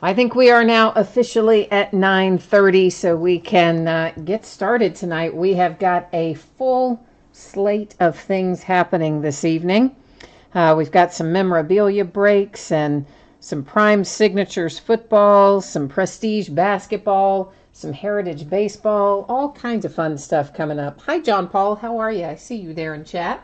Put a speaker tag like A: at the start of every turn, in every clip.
A: I think we are now officially at 9:30, so we can get started tonight. We have got a full slate of things happening this evening. We've got some memorabilia breaks and some Prime Signatures football, some Prestige basketball, some Heritage baseball, all kinds of fun stuff coming up. Hi, John Paul. How are you? I see you there in chat.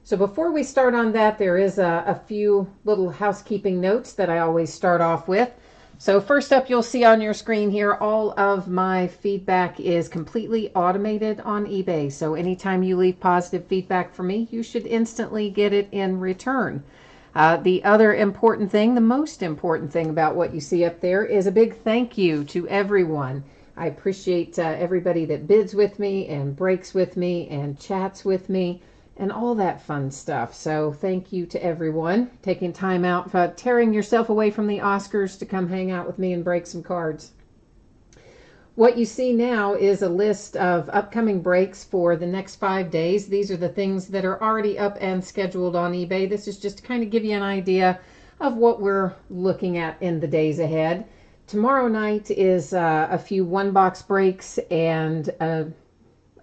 A: So before we start on that, there is a few little housekeeping notes that I always start off with. So first up, you'll see on your screen here, all of my feedback is completely automated on eBay. So anytime you leave positive feedback for me, you should instantly get it in return. The other important thing, the most important thing about what you see up there is a big thank you to everyone. I appreciate everybody that bids with me and breaks with me and chats with me and all that fun stuff. So thank you to everyone taking time out for tearing yourself away from the Oscars to come hang out with me and break some cards. What you see now is a list of upcoming breaks for the next 5 days. These are the things that are already up and scheduled on eBay. This is just to kind of give you an idea of what we're looking at in the days ahead. Tomorrow night is a few one-box breaks and a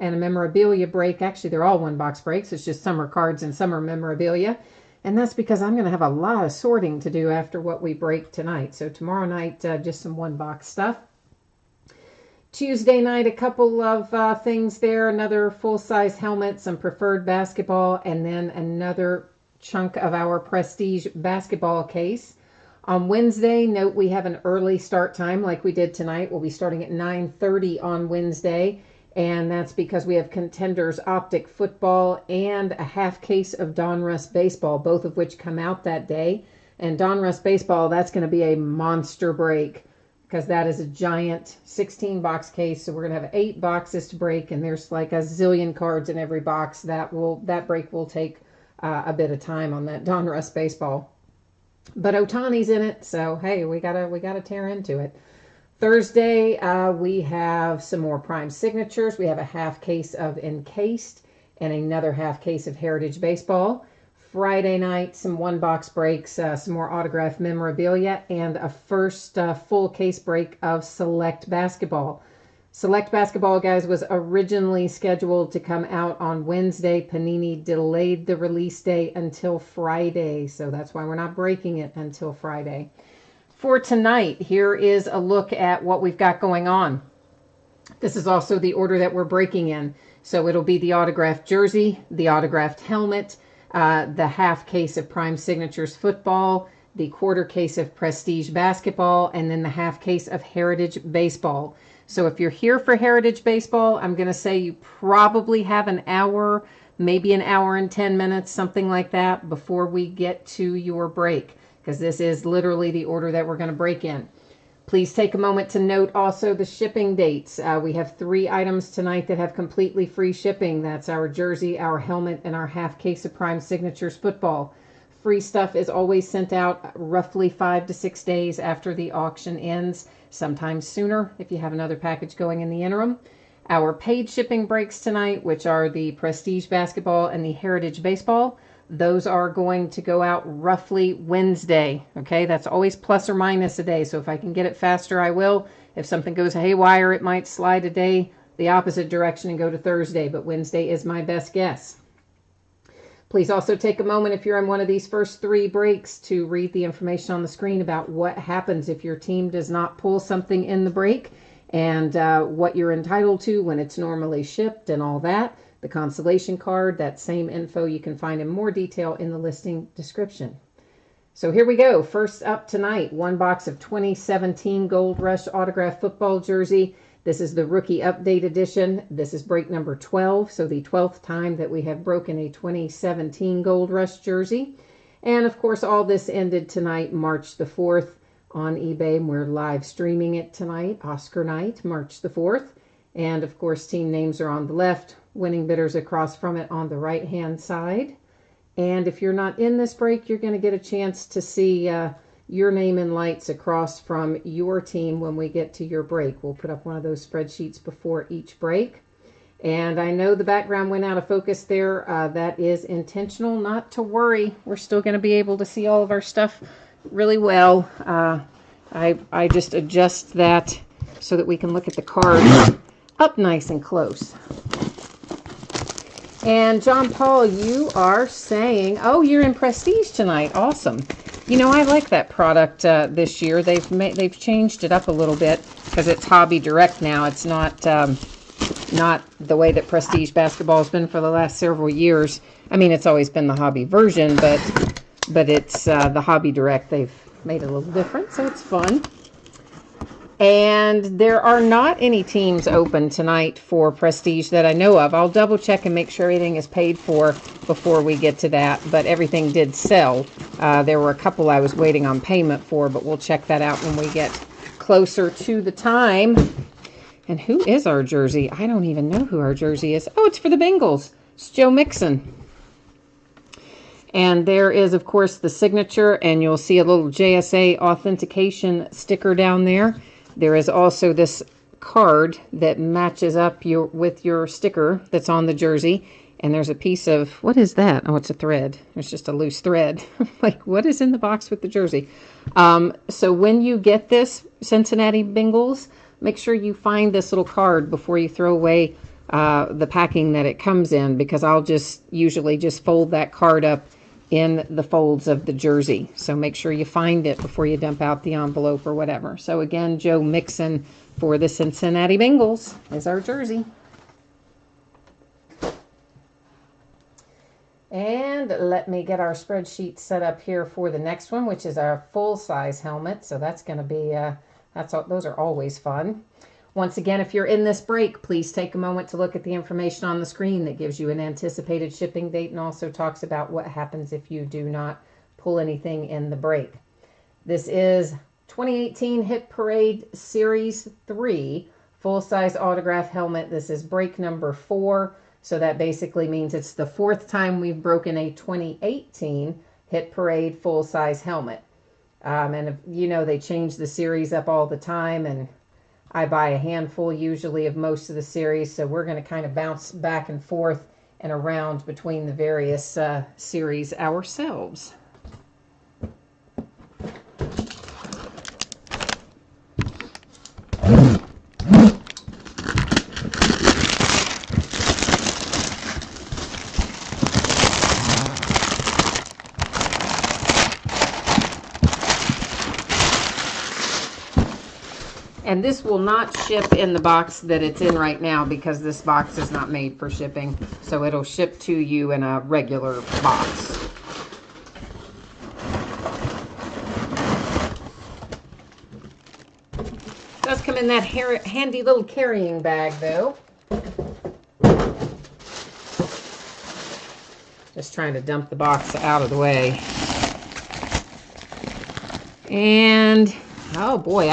A: memorabilia break. Actually, they're all one-box breaks. It's just some are cards and some are memorabilia. And that's because I'm going to have a lot of sorting to do after what we break tonight. So tomorrow night, just some one-box stuff. Tuesday night, a couple of things there. Another full-size helmet, some preferred basketball, and then another chunk of our Prestige basketball case. On Wednesday, note we have an early start time like we did tonight. We'll be starting at 9:30 on Wednesday. And that's because we have Contenders Optic football and a half case of Donruss baseball, both of which come out that day. And Donruss baseball, that's going to be a monster break because that is a giant 16-box case. So we're going to have 8 boxes to break, and there's like a zillion cards in every box. That break will take a bit of time on that Donruss baseball. But Otani's in it, so hey, we gotta tear into it. Thursday, we have some more Prime Signatures. We have a half case of Encased and another half case of Heritage Baseball. Friday night, some one-box breaks, some more autographed memorabilia, and a first full case break of Select Basketball. Select Basketball, guys, was originally scheduled to come out on Wednesday. Panini delayed the release date until Friday, so that's why we're not breaking it until Friday. For tonight, here is a look at what we've got going on. This is also the order that we're breaking in. So it'll be the autographed jersey, the autographed helmet, the half case of Prime Signatures football, the quarter case of Prestige basketball, and then the half case of Heritage baseball. So if you're here for Heritage baseball, I'm going to say you probably have an hour, maybe an hour and 10 minutes, something like that, before we get to your break, because this is literally the order that we're going to break in. Please take a moment to note also the shipping dates. We have 3 items tonight that have completely free shipping. That's our jersey, our helmet, and our half case of Prime Signatures football. Free stuff is always sent out roughly 5 to 6 days after the auction ends, sometimes sooner if you have another package going in the interim. Our paid shipping breaks tonight, which are the Prestige basketball and the Heritage baseball, those are going to go out roughly Wednesday. Okay, that's always plus or minus a day. So if I can get it faster, I will. If something goes haywire, it might slide a day the opposite direction and go to Thursday, but Wednesday is my best guess. Please also take a moment if you're in one of these first 3 breaks to read the information on the screen about what happens if your team does not pull something in the break and what you're entitled to when it's normally shipped and all that. The consolation card, that same info you can find in more detail in the listing description. So here we go. First up tonight, 1 box of 2017 Gold Rush autographed football jersey. This is the rookie update edition. This is break number 12, so the 12th time that we have broken a 2017 Gold Rush jersey. And of course, all this ended tonight, March the 4th on eBay. We're live streaming it tonight, Oscar night, March the 4th. And of course, team names are on the left, winning bidders across from it on the right-hand side. And if you're not in this break, you're going to get a chance to see your name in lights across from your team when we get to your break. We'll put up one of those spreadsheets before each break. And I know the background went out of focus there. That is intentional, not to worry. We're still going to be able to see all of our stuff really well. I just adjust that so that we can look at the card up nice and close. And John Paul, you are saying, oh, you're in Prestige tonight. Awesome. You know, I like that product this year. They've changed it up a little bit because it's Hobby Direct now. It's not the way that Prestige basketball has been for the last several years. I mean, it's always been the Hobby version, but it's the Hobby Direct. They've made it a little different, so it's fun. And there are not any teams open tonight for Prestige that I know of. I'll double check and make sure everything is paid for before we get to that, but everything did sell. There were a couple I was waiting on payment for, but we'll check that out when we get closer to the time. And who is our jersey? I don't even know who our jersey is. Oh, it's for the Bengals. It's Joe Mixon. And there is, of course, the signature, and you'll see a little JSA authentication sticker down there. There is also this card that matches up with your sticker that's on the jersey. And there's a piece of, what is that? Oh, it's a thread. It's just a loose thread. Like, what is in the box with the jersey? So when you get this Cincinnati Bengals, make sure you find this little card before you throw away the packing that it comes in, because I'll usually just fold that card up in the folds of the jersey. So make sure you find it before you dump out the envelope or whatever. So again, Joe Mixon for the Cincinnati Bengals is our jersey. And let me get our spreadsheet set up here for the next one, which is our full-size helmet. So that's going to be, those are always fun. Once again, if you're in this break, please take a moment to look at the information on the screen that gives you an anticipated shipping date and also talks about what happens if you do not pull anything in the break. This is 2018 Hit Parade Series 3 full-size autograph helmet. This is break number 4, so that basically means it's the 4th time we've broken a 2018 Hit Parade full-size helmet. And you know, they change the series up all the time, and I buy a handful usually of most of the series, so we're going to kind of bounce back and forth and around between the various series ourselves. And this will not ship in the box that it's in right now, because this box is not made for shipping. So it'll ship to you in a regular box. It does come in that handy little carrying bag, though. Just trying to dump the box out of the way. And, oh boy,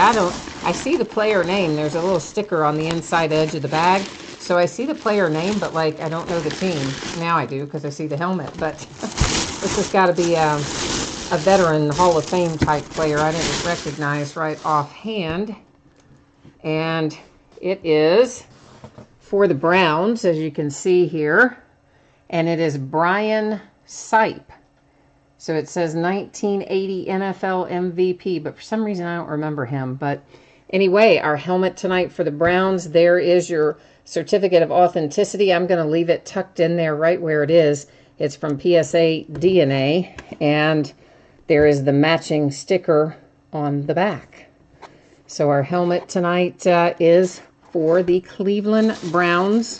A: I see the player name. There's a little sticker on the inside edge of the bag. So I see the player name, but like I don't know the team. Now I do because I see the helmet. But this has got to be a veteran Hall of Fame type player I didn't recognize right offhand. And it is for the Browns, as you can see here. And it is Brian Sipe. So it says 1980 NFL MVP, but for some reason I don't remember him. But anyway, our helmet tonight for the Browns, there is your certificate of authenticity. I'm going to leave it tucked in there right where it is. It's from PSA DNA, and there is the matching sticker on the back. So our helmet tonight is for the Cleveland Browns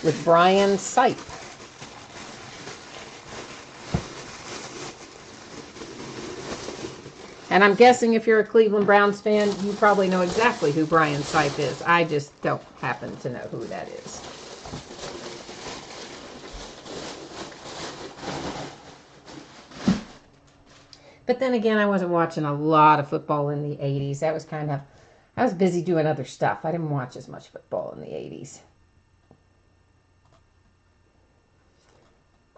A: with Brian Sipe. And I'm guessing if you're a Cleveland Browns fan, you probably know exactly who Brian Sipe is. I just don't happen to know who that is. But then again, I wasn't watching a lot of football in the 80s. I was busy doing other stuff. I didn't watch as much football in the 80s.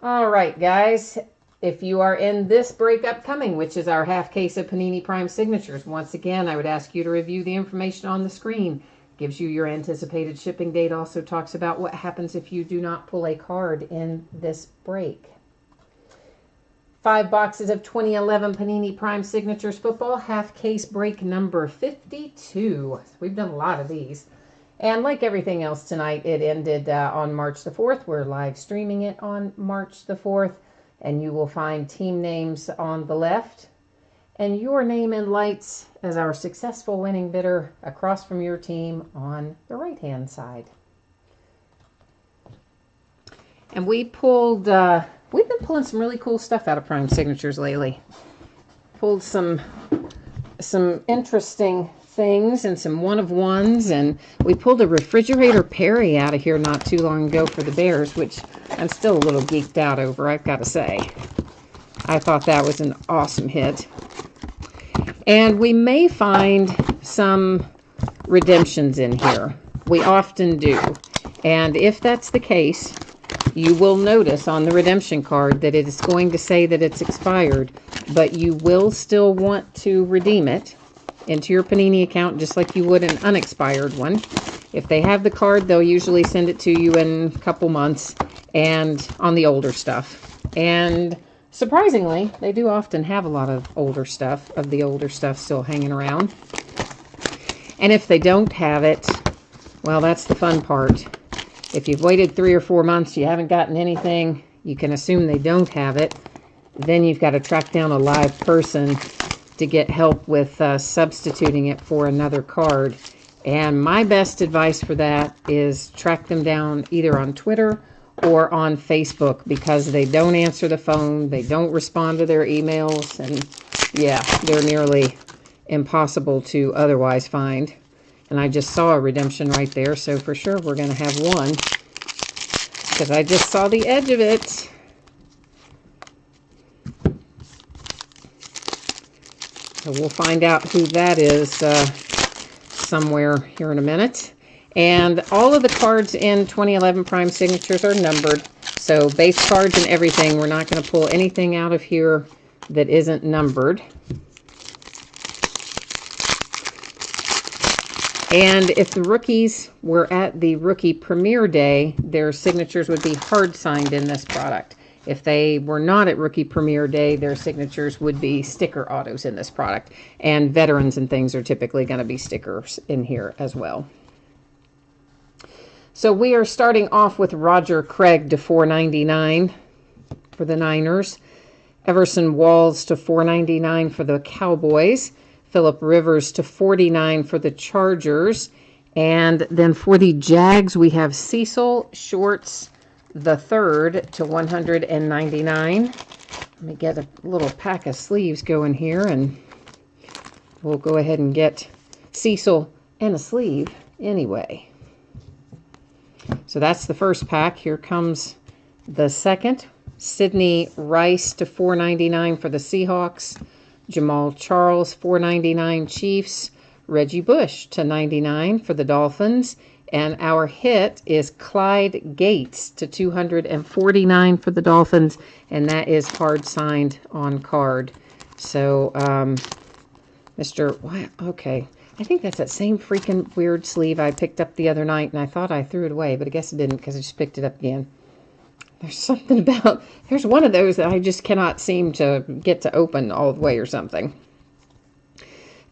A: All right, guys. If you are in this break upcoming, which is our half case of Panini Prime Signatures, once again, I would ask you to review the information on the screen. Gives you your anticipated shipping date, also talks about what happens if you do not pull a card in this break. 5 boxes of 2011 Panini Prime Signatures Football, half case break number 52. We've done a lot of these. And like everything else tonight, it ended on March the 4th. We're live streaming it on March the 4th. And you will find team names on the left and your name in lights as our successful winning bidder across from your team on the right-hand side. And we pulled... we've been pulling some really cool stuff out of Prime Signatures lately. Pulled some interesting things and some one-of-ones, and we pulled a refrigerator Perry out of here not too long ago for the Bears, which I'm still a little geeked out over, I've got to say. I thought that was an awesome hit. And we may find some redemptions in here. We often do. And if that's the case, you will notice on the redemption card that it is going to say that it's expired, but you will still want to redeem it into your Panini account just like you would an unexpired one. If they have the card, they'll usually send it to you in a couple months and on the older stuff. And surprisingly, they do often have a lot of older stuff, still hanging around. And if they don't have it, well, that's the fun part. If you've waited 3 or 4 months, you haven't gotten anything, you can assume they don't have it. Then you've got to track down a live person to get help with substituting it for another card. And my best advice for that is track them down either on Twitter or on Facebook, because they don't answer the phone, they don't respond to their emails, and yeah, they're nearly impossible to otherwise find. And I just saw a redemption right there, so for sure we're going to have one, because I just saw the edge of it. So we'll find out who that is somewhere here in a minute. And all of the cards in 2011 Prime Signatures are numbered. So base cards and everything, we're not going to pull anything out of here that isn't numbered. And if the rookies were at the rookie premiere day, their signatures would be hard signed in this product. If they were not at rookie premiere day, their signatures would be sticker autos in this product. And veterans and things are typically going to be stickers in here as well. So we are starting off with Roger Craig to $4.99 for the Niners. Everson Walls to $4.99 for the Cowboys. Phillip Rivers to $49 for the Chargers. And then for the Jags, we have Cecil Shorts the third to $199. Let me get a little pack of sleeves going here, and we'll go ahead and get Cecil and a sleeve anyway. So that's the first pack. Here comes the second. Sidney Rice to $4.99 for the Seahawks. Jamal Charles, $4.99 Chiefs. Reggie Bush to $99 for the Dolphins. And our hit is Clyde Gates to $249 for the Dolphins. And that is hard signed on card. So, okay. I think that's that same freaking weird sleeve I picked up the other night, and I thought I threw it away, but I guess I didn't because I just picked it up again. There's something about, there's one of those that I just cannot seem to get to open all the way or something.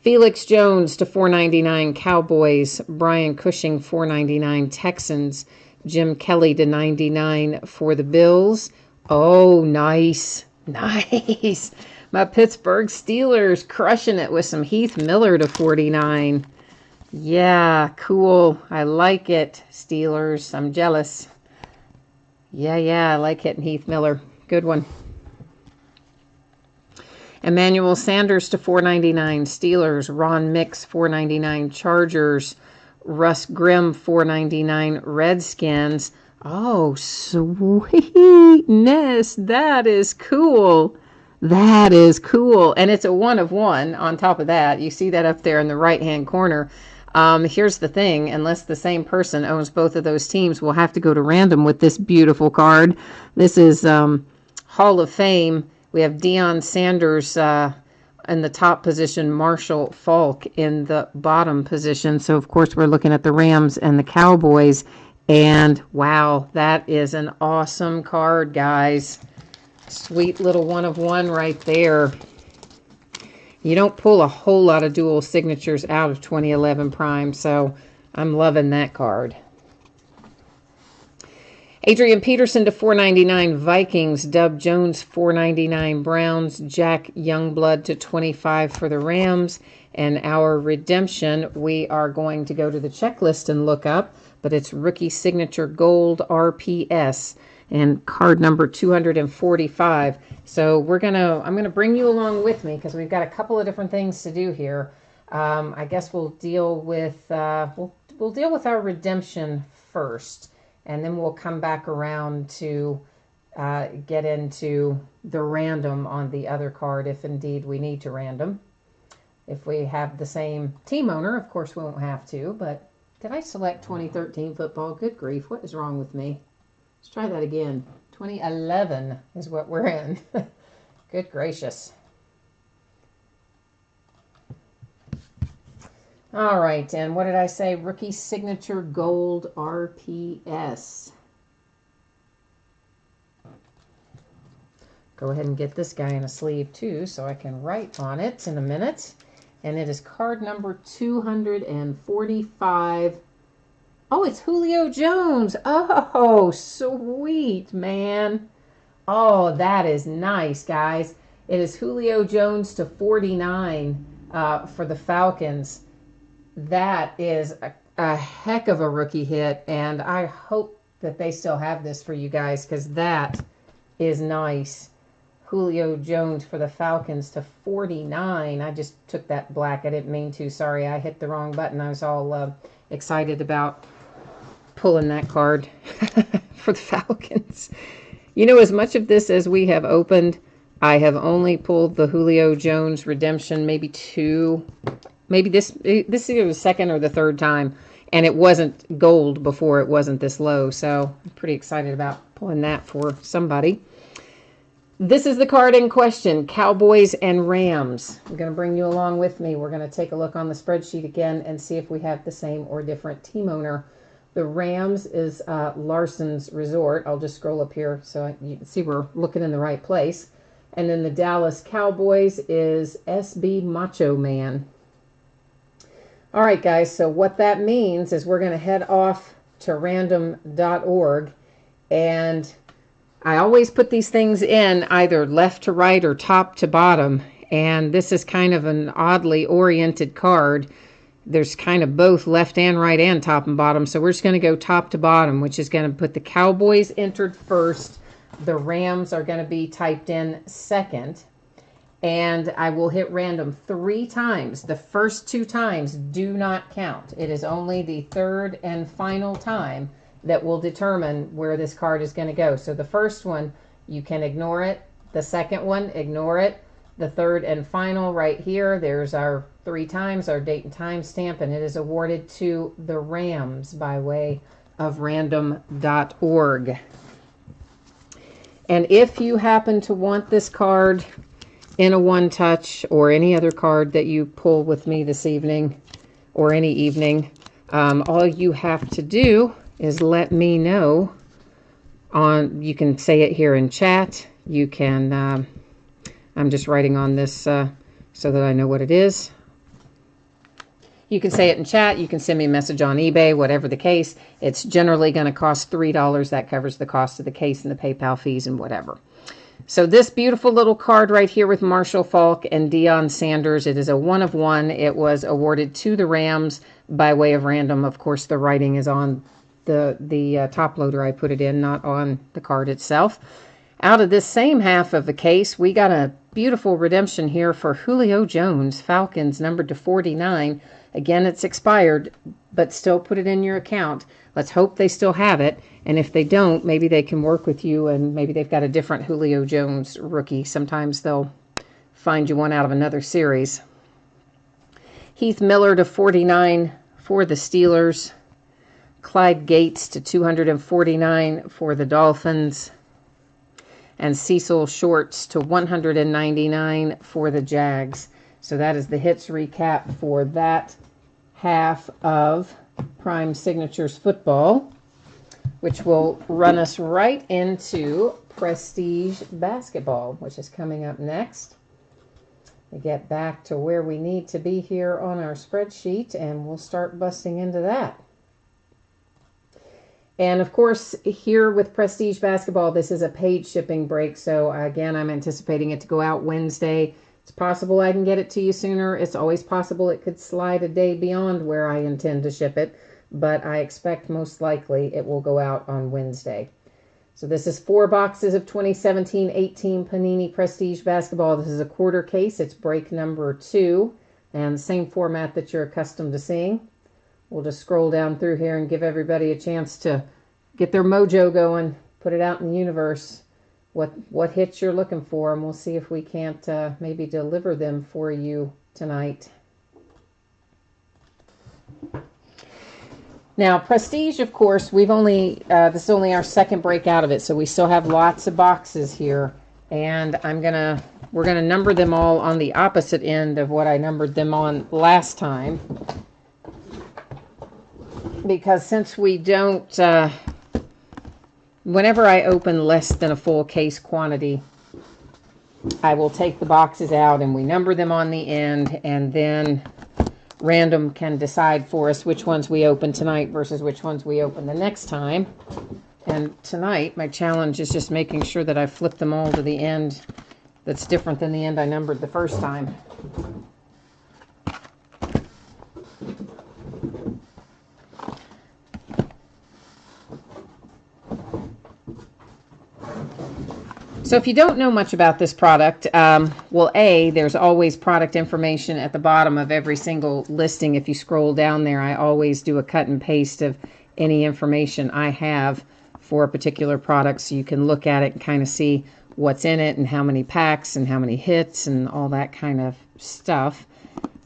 A: Felix Jones to $4.99 Cowboys. Brian Cushing $4.99 Texans. Jim Kelly to $99 for the Bills. Oh, nice. Nice. My Pittsburgh Steelers crushing it with some Heath Miller to $49. Yeah, cool. I like it, Steelers. I'm jealous. Yeah, I like hitting Heath Miller. Good one. Emmanuel Sanders to $4.99 Steelers. Ron Mix $4.99 Chargers. Russ Grimm $4.99 Redskins. Oh, sweetness. That is cool. That is cool. And it's a 1 of 1 on top of that. You see that up there in the right-hand corner. Here's the thing. Unless the same person owns both of those teams, we'll have to go to random with this beautiful card. This is Hall of Fame. We have Deion Sanders in the top position, Marshall Faulk in the bottom position. So, of course, we're looking at the Rams and the Cowboys. And, wow, that is an awesome card, guys. Sweet little one of one right there. You don't pull a whole lot of dual signatures out of 2011 Prime, so I'm loving that card. Adrian Peterson to 499 Vikings, Dub Jones 499 Browns, Jack Youngblood to 25 for the Rams, and our redemption we are going to go to the checklist and look up, but it's rookie signature gold RPS and card number 245. So I'm gonna bring you along with me because we've got a couple of different things to do here. I guess we'll deal with we'll deal with our redemption first. And then we'll come back around to get into the random on the other card, if indeed we need to random. If we have the same team owner, of course we won't have to, but did I select 2013 football? Good grief, what is wrong with me? Let's try that again. 2011 is what we're in. Good gracious. All right, and what did I say? Rookie signature gold RPS. Go ahead and get this guy in a sleeve too so I can write on it in a minute. And it is card number 245. Oh, it's Julio Jones. Oh, sweet, man. Oh, that is nice, guys. It is Julio Jones to 49 for the Falcons. That is a heck of a rookie hit, and I hope that they still have this for you guys because that is nice. Julio Jones for the Falcons to 49. I just took that black. I didn't mean to. Sorry, I hit the wrong button. I was all excited about pulling that card for the Falcons. You know, as much of this as we have opened, I have only pulled the Julio Jones redemption maybe two. Maybe this is either the second or the third time, and it wasn't gold before it wasn't this low, so I'm pretty excited about pulling that for somebody. This is the card in question, Cowboys and Rams. I'm going to bring you along with me. We're going to take a look on the spreadsheet again and see if we have the same or different team owner. The Rams is Larson's Resort. I'll just scroll up here so you can see we're looking in the right place. And then the Dallas Cowboys is SB Macho Man. All right, guys, so what that means is we're going to head off to random.org, and I always put these things in either left to right or top to bottom, and this is kind of an oddly oriented card. There's kind of both left and right and top and bottom, so we're just going to go top to bottom, which is going to put the Cowboys entered first. The Rams are going to be typed in second. And I will hit random 3 times. The first 2 times do not count. It is only the third and final time that will determine where this card is going to go. So the first one, you can ignore it. The second one, ignore it. The third and final right here, there's our 3 times, our date and time stamp, and it is awarded to the Rams by way of random.org. And if you happen to want this card in a one-touch or any other card that you pull with me this evening or any evening, all you have to do is let me know. You can say it here in chat. You can, I'm just writing on this so that I know what it is. You can say it in chat. You can send me a message on eBay, whatever the case. It's generally going to cost $3. That covers the cost of the case and the PayPal fees and whatever. So this beautiful little card right here with Marshall Faulk and Deion Sanders, it is a 1 of 1. It was awarded to the Rams by way of random. Of course, the writing is on the top loader I put it in, not on the card itself. Out of this same half of the case, we got a beautiful redemption here for Julio Jones, Falcons, numbered to 49. Again, it's expired, but still put it in your account. Let's hope they still have it. And if they don't, maybe they can work with you and maybe they've got a different Julio Jones rookie. Sometimes they'll find you one out of another series. Heath Miller to 49 for the Steelers. Clyde Gates to 249 for the Dolphins. And Cecil Shorts to 199 for the Jags. So that is the hits recap for that half of Prime Signatures football, which will run us right into Prestige Basketball, which is coming up next. We get back to where we need to be here on our spreadsheet, and we'll start busting into that. And of course, here with Prestige Basketball, this is a paid shipping break. So again, I'm anticipating it to go out Wednesday. It's possible I can get it to you sooner. It's always possible it could slide a day beyond where I intend to ship it, but I expect most likely it will go out on Wednesday. So this is 4 boxes of 2017-18 Panini Prestige Basketball. This is a quarter case. It's break number 2, and the same format that you're accustomed to seeing. We'll just scroll down through here and give everybody a chance to get their mojo going, put it out in the universe, what hits you're looking for, and we'll see if we can't maybe deliver them for you tonight. Now, Prestige, of course, we've only, this is only our second break out of it, so we still have lots of boxes here, and we're gonna number them all on the opposite end of what I numbered them on last time, because since we don't, whenever I open less than a full case quantity, I will take the boxes out and we number them on the end, and then random can decide for us which ones we open tonight versus which ones we open the next time. And tonight, my challenge is just making sure that I flip them all to the end that's different than the end I numbered the first time. So if you don't know much about this product, well, there's always product information at the bottom of every single listing. If you scroll down there, I always do a cut and paste of any information I have for a particular product, so you can look at it and kind of see what's in it and how many packs and how many hits and all that kind of stuff.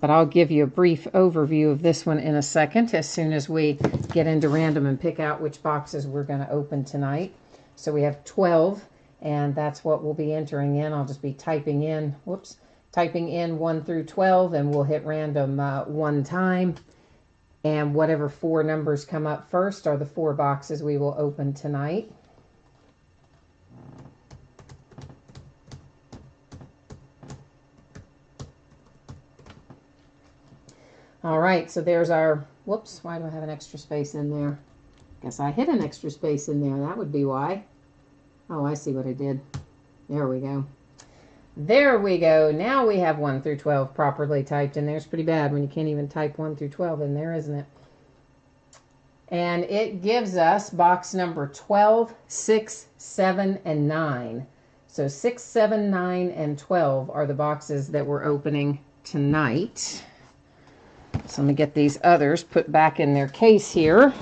A: But I'll give you a brief overview of this one in a second, as soon as we get into random and pick out which boxes we're going to open tonight. So we have 12. And that's what we'll be entering in. I'll just be typing in 1 through 12, and we'll hit random 1 time. And whatever 4 numbers come up first are the 4 boxes we will open tonight. All right, so there's our, whoops, why do I have an extra space in there? Guess I hit an extra space in there. That would be why. Oh, I see what I did. There we go. There we go. Now we have 1 through 12 properly typed in there. It's pretty bad when you can't even type 1 through 12 in there, isn't it? And it gives us box number 12, 6, 7, and 9. So 6, 7, 9, and 12 are the boxes that we're opening tonight. So I'm going to get these others put back in their case here.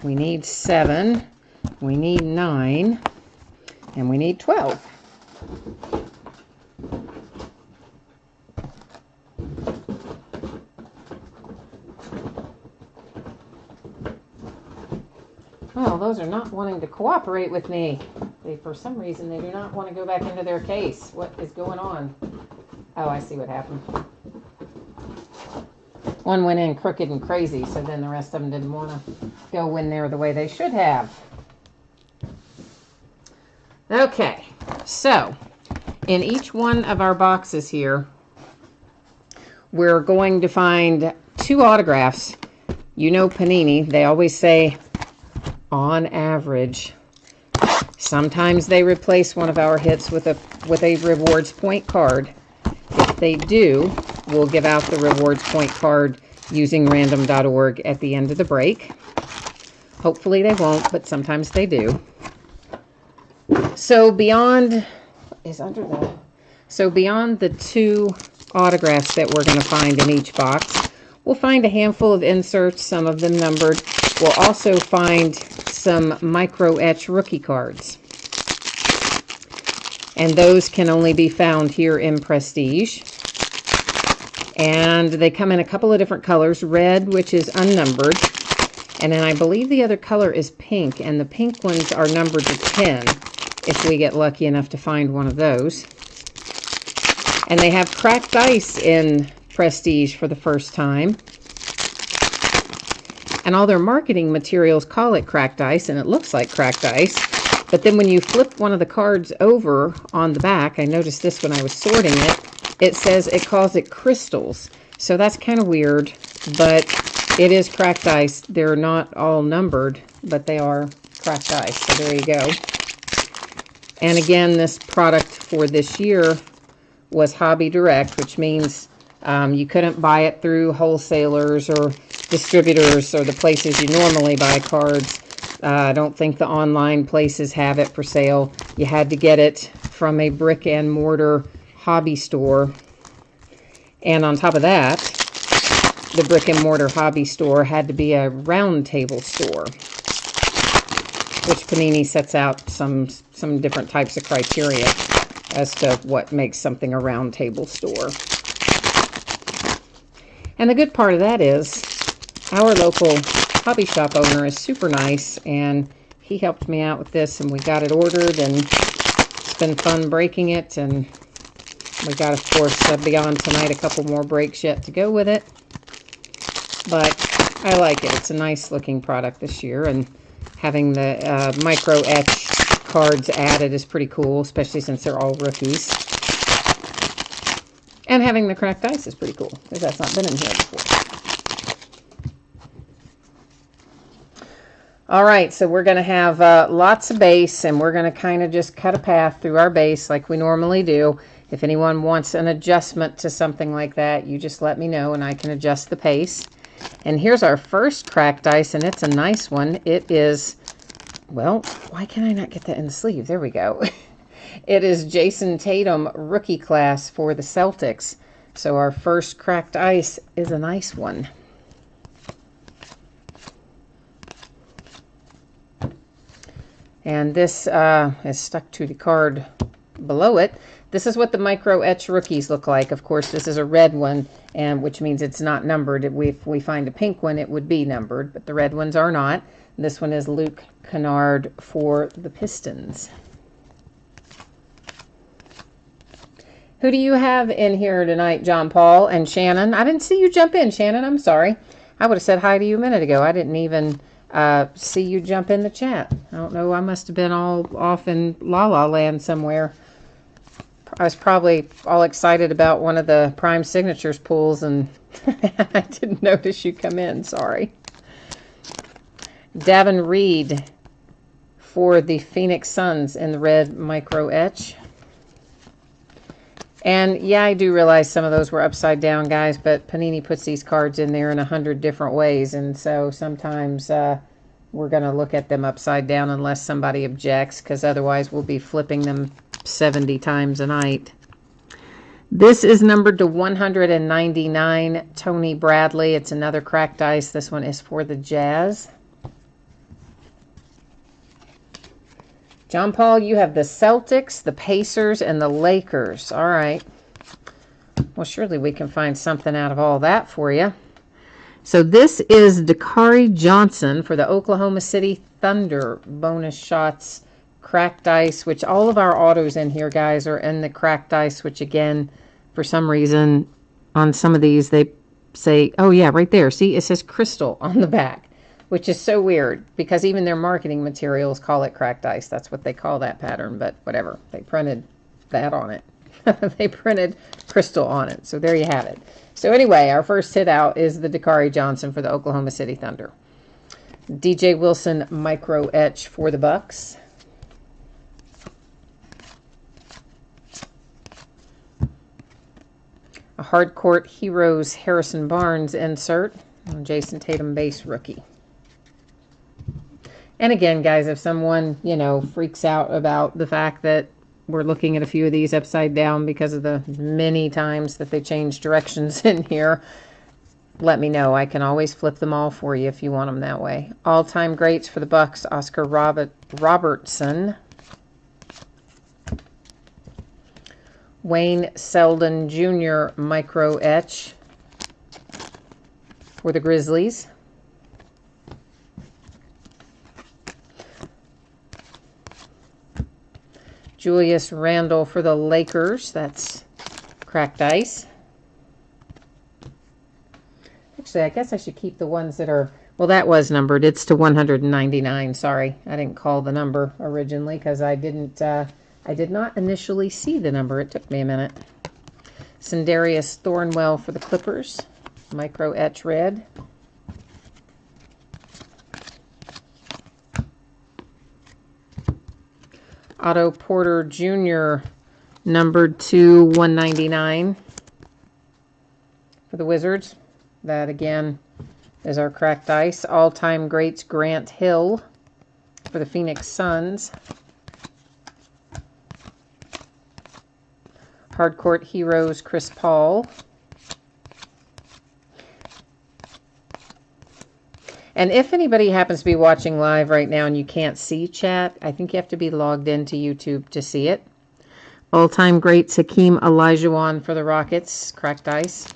A: We need 7, we need 9, and we need 12. Well, those are not wanting to cooperate with me. For some reason, they do not want to go back into their case. What is going on? Oh, I see what happened. One went in crooked and crazy, so then the rest of them didn't want to go in there the way they should have. Okay, so in each one of our boxes here, we're going to find 2 autographs. You know Panini, they always say on average. Sometimes they replace one of our hits with a rewards point card. If they do, we'll give out the rewards point card using random.org at the end of the break. Hopefully they won't, but sometimes they do. So beyond the 2 autographs that we're going to find in each box, we'll find a handful of inserts, some of them numbered. We'll also find some micro etch rookie cards. And those can only be found here in Prestige. And they come in a couple of different colors. Red, which is unnumbered. And then I believe the other color is pink. And the pink ones are numbered to 10, if we get lucky enough to find one of those. And they have cracked ice in Prestige for the first time. And all their marketing materials call it cracked ice, and it looks like cracked ice. But then when you flip one of the cards over on the back, I noticed this when I was sorting it, it says it calls it crystals. So that's kind of weird, but it is cracked ice. They're not all numbered, but they are cracked ice. So there you go. And again, this product for this year was Hobby Direct, which means you couldn't buy it through wholesalers or distributors or the places you normally buy cards. I don't think the online places have it for sale. You had to get it from a brick and mortar hobby store. And on top of that, the brick and mortar hobby store had to be a round table store, which Panini sets out some different types of criteria as to what makes something a round table store. And the good part of that is our local hobby shop owner is super nice, and he helped me out with this, and we got it ordered, and it's been fun breaking it, and we got, of course, beyond tonight, a couple more breaks yet to go with it. But I like it. It's a nice looking product this year, and having the micro etch cards added is pretty cool, especially since they're all rookies. And having the cracked ice is pretty cool, because that's not been in here before. All right, so we're going to have lots of base, and we're going to kind of just cut a path through our base like we normally do. If anyone wants an adjustment to something like that, you just let me know, and I can adjust the pace. And here's our first cracked ice, and it's a nice one. It is, well, why can I not get that in the sleeve? There we go. It is Jason Tatum rookie class for the Celtics. So our first cracked ice is a nice one. And this is stuck to the card below it. This is what the micro etch rookies look like. Of course, this is a red one, and which means it's not numbered. If we find a pink one, it would be numbered, but the red ones are not. This one is Luke Kennard for the Pistons. Who do you have in here tonight, John Paul and Shannon? I didn't see you jump in, Shannon. I'm sorry. I would have said hi to you a minute ago. I didn't even see you jump in the chat. I don't know. I must have been all off in La La Land somewhere. I was probably all excited about one of the Prime Signatures pulls, and I didn't notice you come in. Sorry. Davin Reed for the Phoenix Suns in the red micro etch. And yeah, I do realize some of those were upside down, guys, but Panini puts these cards in there in 100 different ways, and so sometimes we're going to look at them upside down unless somebody objects, because otherwise we'll be flipping them 70 times a night. This is numbered to 199, Tony Bradley. It's another cracked ice. This one is for the Jazz. John Paul, you have the Celtics, the Pacers, and the Lakers. All right. Well, surely we can find something out of all that for you. So this is Dakari Johnson for the Oklahoma City Thunder. Bonus shots, cracked ice, which all of our autos in here, guys, are in the cracked ice, which, again, for some reason, on some of these, they say, oh, yeah, right there. See, it says crystal on the back, which is so weird because even their marketing materials call it cracked ice. That's what they call that pattern, but whatever. They printed that on it. They printed crystal on it. So there you have it. So anyway, our first hit out is the Dakari Johnson for the Oklahoma City Thunder. DJ Wilson micro etch for the Bucks. A Hardcourt Heroes Harrison Barnes insert. Jason Tatum base rookie. And again, guys, if someone, you know, freaks out about the fact that we're looking at a few of these upside down because of the many times that they change directions in here, let me know. I can always flip them all for you if you want them that way. All-time greats for the Bucks, Oscar Robertson. Wayne Selden Jr. micro etch for the Grizzlies. Julius Randle for the Lakers. That's cracked ice. Actually, I guess I should keep the ones that are Well, that was numbered. It's to 199. Sorry, I didn't call the number originally because I did not initially see the number. It took me a minute. Sindarius Thornwell for the Clippers. Micro etch red. Otto Porter Jr. numbered to 199 for the Wizards. That again is our cracked ice. All-time greats Grant Hill for the Phoenix Suns. Hardcourt Heroes Chris Paul. And if anybody happens to be watching live right now and you can't see chat, I think you have to be logged into YouTube to see it. All-time great Hakeem Olajuwon for the Rockets, cracked ice.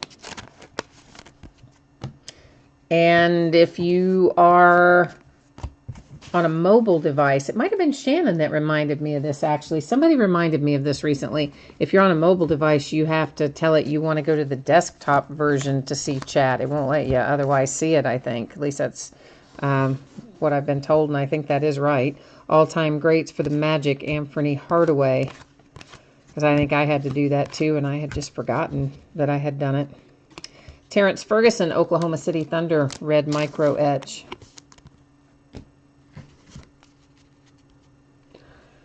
A: And if you are on a mobile device, it might have been Shannon that reminded me of this, actually. Somebody reminded me of this recently. If you're on a mobile device, you have to tell it you want to go to the desktop version to see chat. It won't let you otherwise see it, I think. At least that's what I've been told, and I think that is right. All-time greats for the Magic, Anthony Hardaway. Because I think I had to do that too, and I had just forgotten that I had done it. Terrence Ferguson, Oklahoma City Thunder, red micro etch.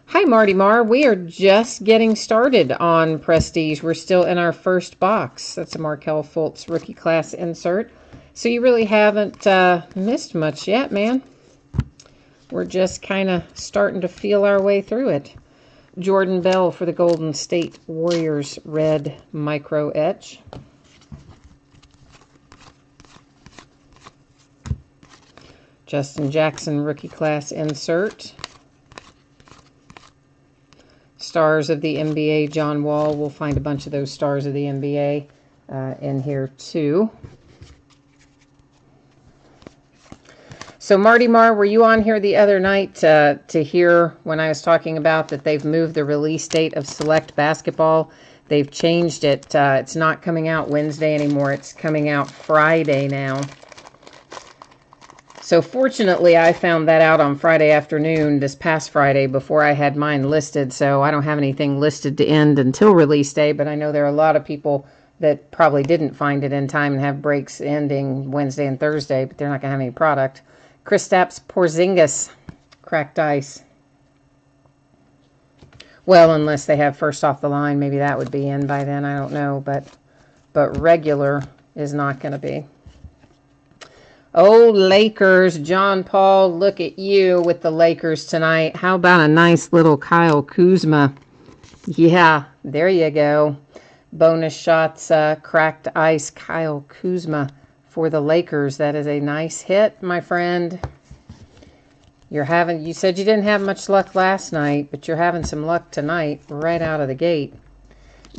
A: Hi, Marty Mar. We are just getting started on Prestige. We're still in our first box. That's a Markelle Fultz rookie class insert. So you really haven't missed much yet, man. We're just kind of starting to feel our way through it. Jordan Bell for the Golden State Warriors, red micro etch. Justin Jackson rookie class insert. Stars of the NBA, John Wall. We'll find a bunch of those stars of the NBA in here too. So Marty Mar, were you on here the other night to hear when I was talking about that they've moved the release date of Select Basketball? They've changed it. It's not coming out Wednesday anymore. It's coming out Friday now. So fortunately, I found that out on Friday afternoon, this past Friday, before I had mine listed. So I don't have anything listed to end until release day, but I know there are a lot of people that probably didn't find it in time and have breaks ending Wednesday and Thursday, but they're not going to have any product. Kristaps Porzingis, cracked ice. Well, unless they have first off the line, maybe that would be in by then. I don't know, but regular is not going to be. Oh, Lakers, John Paul, look at you with the Lakers tonight. How about a nice little Kyle Kuzma? Yeah, there you go. Bonus shots, cracked ice, Kyle Kuzma for the Lakers. That is a nice hit, my friend. You said you didn't have much luck last night, but you're having some luck tonight right out of the gate.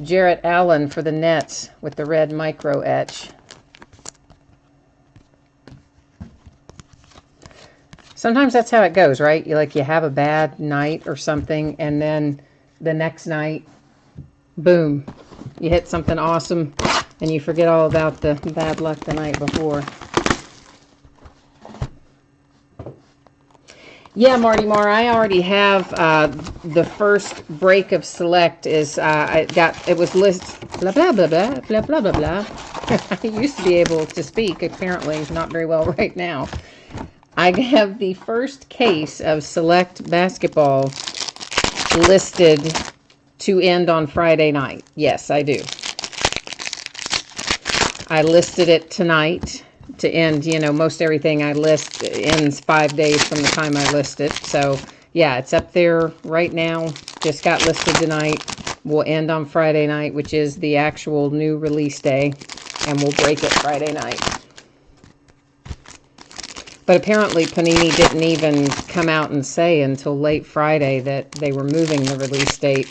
A: Jarrett Allen for the Nets with the red micro etch. Sometimes that's how it goes, right? You have a bad night or something, and then the next night, boom, you hit something awesome, and you forget all about the bad luck the night before. Yeah, Marty Mar, I already have the first break of Select is it was listed blah blah blah blah blah blah blah blah. I used to be able to speak, apparently not very well right now. I have the first case of Select Basketball listed to end on Friday night. Yes, I do. I listed it tonight to end. Most everything I list ends 5 days from the time I list it. So, yeah, it's up there right now. Just got listed tonight. Will end on Friday night, which is the actual new release day. And we'll break it Friday night. But apparently Panini didn't even come out and say until late Friday that they were moving the release date.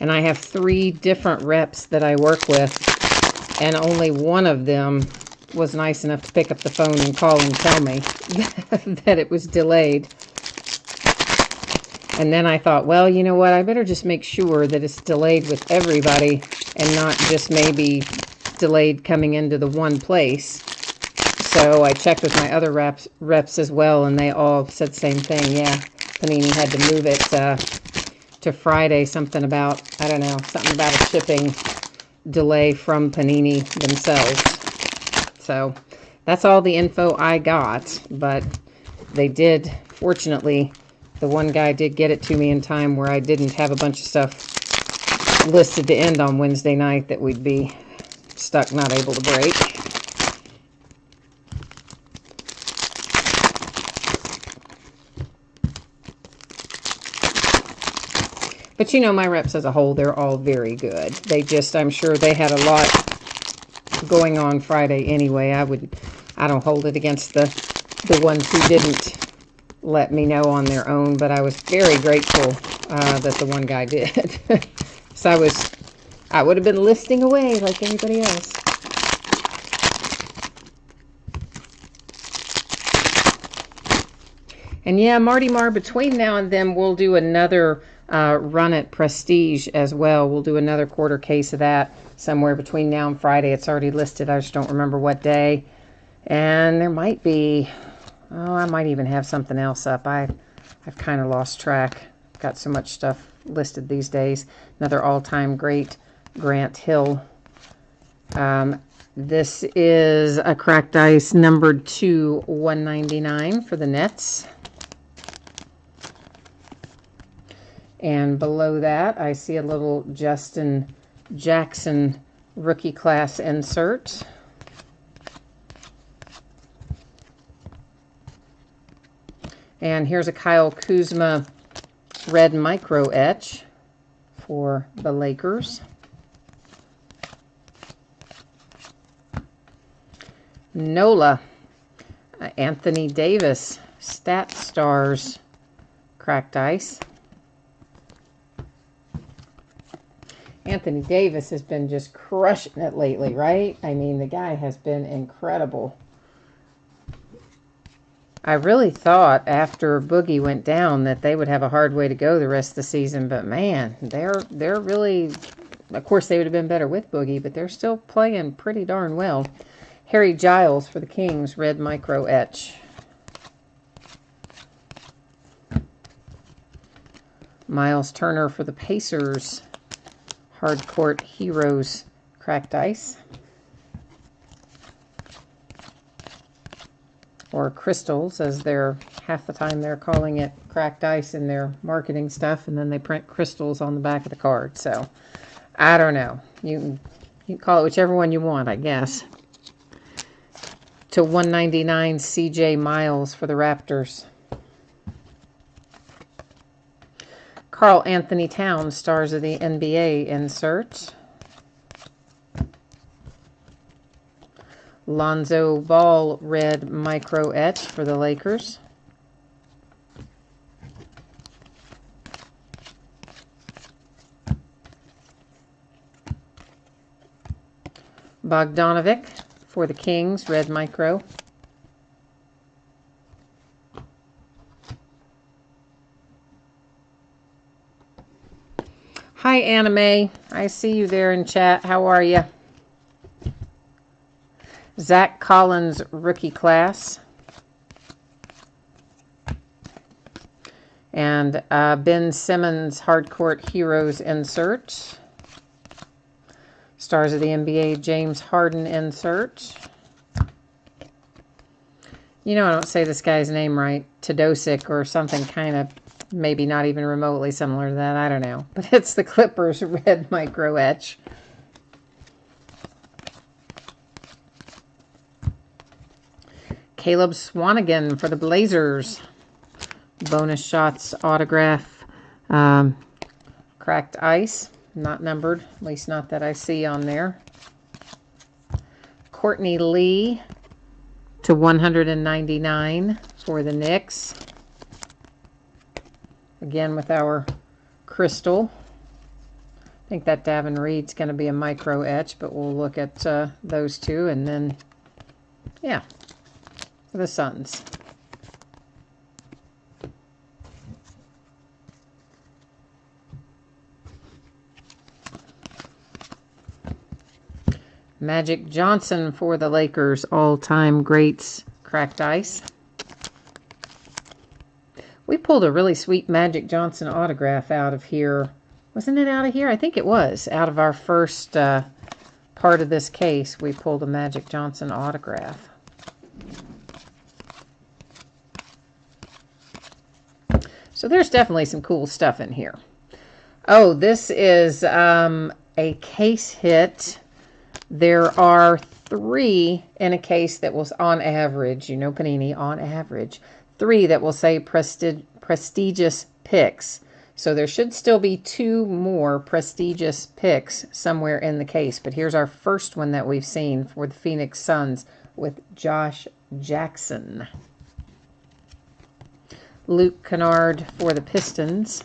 A: And I have 3 different reps that I work with, and only one of them was nice enough to pick up the phone and call and tell me that it was delayed. And then I thought, well, you know what? I better just make sure that it's delayed with everybody and not just maybe delayed coming into the one place. So I checked with my other reps as well, and they all said the same thing. Yeah, Panini had to move it to Friday. Something about, I don't know, something about a shipping delay from Panini themselves. So that's all the info I got, but they did, fortunately, the one guy did get it to me in time where I didn't have a bunch of stuff listed to end on Wednesday night that we'd be stuck not able to break. But you know, my reps as a whole, they're all very good. They just, I'm sure they had a lot going on Friday anyway. I don't hold it against the ones who didn't let me know on their own, but I was very grateful that the one guy did. So I would have been listing away like everybody else. And yeah, Marty Mar, between now and then, we'll do another run at Prestige as well. We'll do another quarter case of that somewhere between now and Friday. It's already listed. I just don't remember what day. And there might be, oh, I might even have something else up. I've kind of lost track. Got so much stuff listed these days. Another all-time great, Grant Hill. This is a cracked ice numbered to 199 for the Nets. And below that, I see a little Justin Jackson rookie class insert. And here's a Kyle Kuzma red micro etch for the Lakers. Nola, Anthony Davis, Stat Stars cracked ice. Anthony Davis has been just crushing it lately, right? I mean, the guy has been incredible. I really thought after Boogie went down that they would have a hard way to go the rest of the season, but man, they're really, of course they would have been better with Boogie, but they're still playing pretty darn well. Harry Giles for the Kings, red micro etch. Miles Turner for the Pacers, Hardcourt Heroes cracked ice. Or crystals, as they're half the time they're calling it cracked ice in their marketing stuff, and then they print crystals on the back of the card. So I don't know. You can call it whichever one you want, I guess. To 199, CJ Miles for the Raptors. Karl Anthony Towns, Stars of the NBA insert. Lonzo Ball red micro etch for the Lakers. Bogdanovic for the Kings, red micro. Hi, Anime. I see you there in chat. How are you? Zach Collins, rookie class. And Ben Simmons, Hardcourt Heroes insert. Stars of the NBA, James Harden insert. You know I don't say this guy's name right. Todosic or something kind of, maybe not even remotely similar to that. I don't know. But it's the Clippers red micro etch. Caleb Swanigan for the Blazers. Bonus shots autograph. Cracked ice. Not numbered. At least not that I see on there. Courtney Lee to 199 for the Knicks. Again with our crystal. I think that Davin Reed's going to be a micro etch, but we'll look at those two. And then, yeah, for the Suns. Magic Johnson for the Lakers, all-time greats, cracked ice. We pulled a really sweet Magic Johnson autograph out of here. Wasn't it out of here? I think it was. Out of our first part of this case, we pulled a Magic Johnson autograph. So there's definitely some cool stuff in here. Oh, this is a case hit. There are 3 in a case that was on average, you know, Panini, on average. 3 that will say prestigious picks. So there should still be 2 more prestigious picks somewhere in the case. But here's our first one that we've seen for the Phoenix Suns with Josh Jackson. Luke Kennard for the Pistons.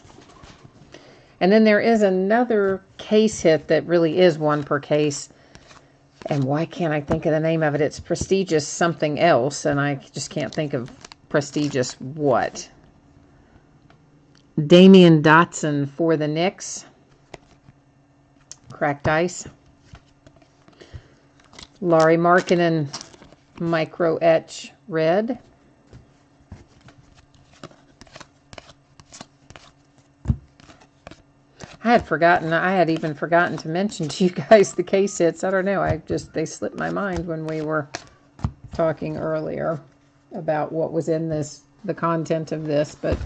A: And then there is another case hit that really is 1 per case. And why can't I think of the name of it? It's prestigious something else, and I just can't think of prestigious what. Damian Dotson for the Knicks. Cracked ice. Lauri Markkanen micro etch red. I had even forgotten to mention to you guys the case hits. I don't know. They slipped my mind when we were talking earlier about what was in this, the content of this. But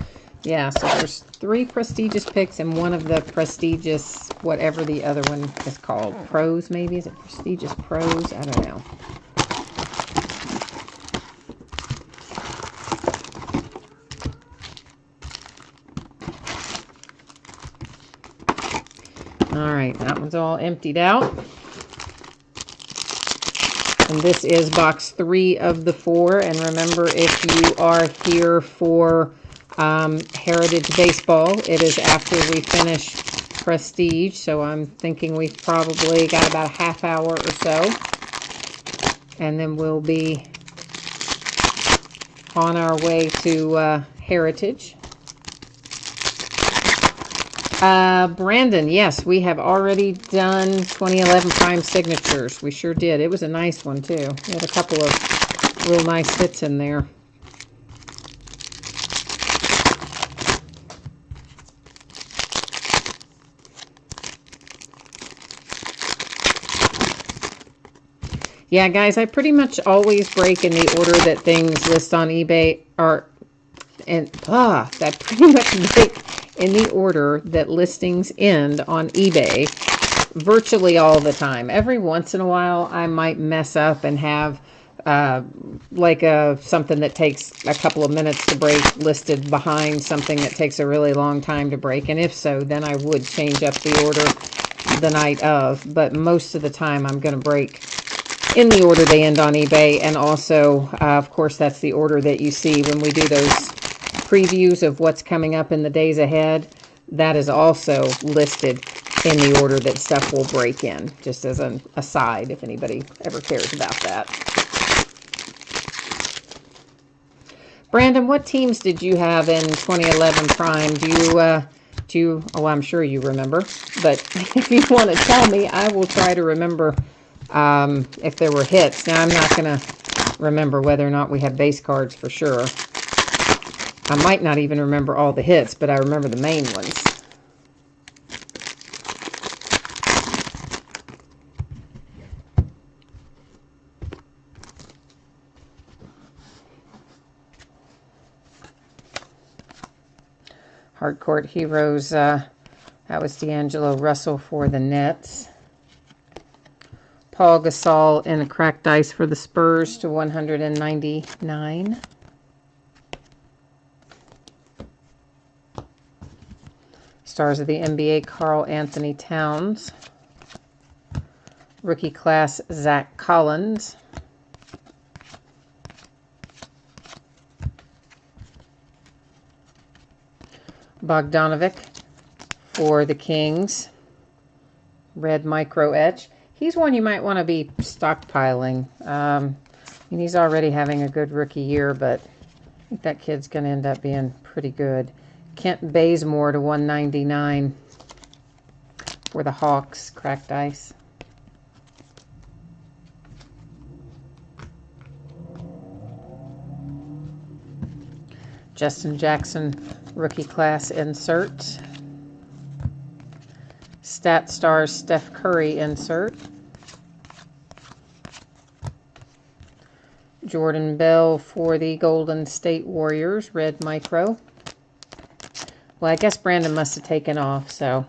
A: yeah, so there's 3 prestigious picks and 1 of the prestigious, whatever the other one is called. Pros, maybe? Is it prestigious pros? I don't know. All right, that one's all emptied out. And this is box 3 of the 4. And remember, if you are here for Heritage Baseball, it is after we finish Prestige. So I'm thinking we've probably got about a half hour or so. And then we'll be on our way to Heritage. Brandon, yes, we have already done 2011 Prime Signatures. We sure did. It was a nice one, too. We had a couple of real nice hits in there. Yeah, guys, I pretty much always break in the order that things list on eBay are, that pretty much break in the order that listings end on eBay virtually all the time. Every once in a while, I might mess up and have something that takes a couple of minutes to break listed behind something that takes a really long time to break. And if so, then I would change up the order the night of. But most of the time, I'm going to break in the order they end on eBay. And also, of course, that's the order that you see when we do those previews of what's coming up in the days ahead. That is also listed in the order that stuff will break in, just as an aside if anybody ever cares about that. Brandon, what teams did you have in 2011 Prime? Oh, I'm sure you remember, but if you want to tell me, I will try to remember if there were hits. Now, I'm not going to remember whether or not we have base cards for sure. I might not even remember all the hits, but I remember the main ones. Hardcourt Heroes, that was D'Angelo Russell for the Nets. Paul Gasol in a cracked ice for the Spurs to 199. Stars of the NBA, Karl Anthony Towns. Rookie class, Zach Collins. Bogdanovic for the Kings. Red micro etch. He's one you might want to be stockpiling. He's already having a good rookie year, but I think that kid's going to end up being pretty good. Kent Bazemore to 199 for the Hawks, cracked ice. Justin Jackson rookie class insert. Stat Stars Steph Curry insert. Jordan Bell for the Golden State Warriors, red micro. Well, I guess Brandon must have taken off, so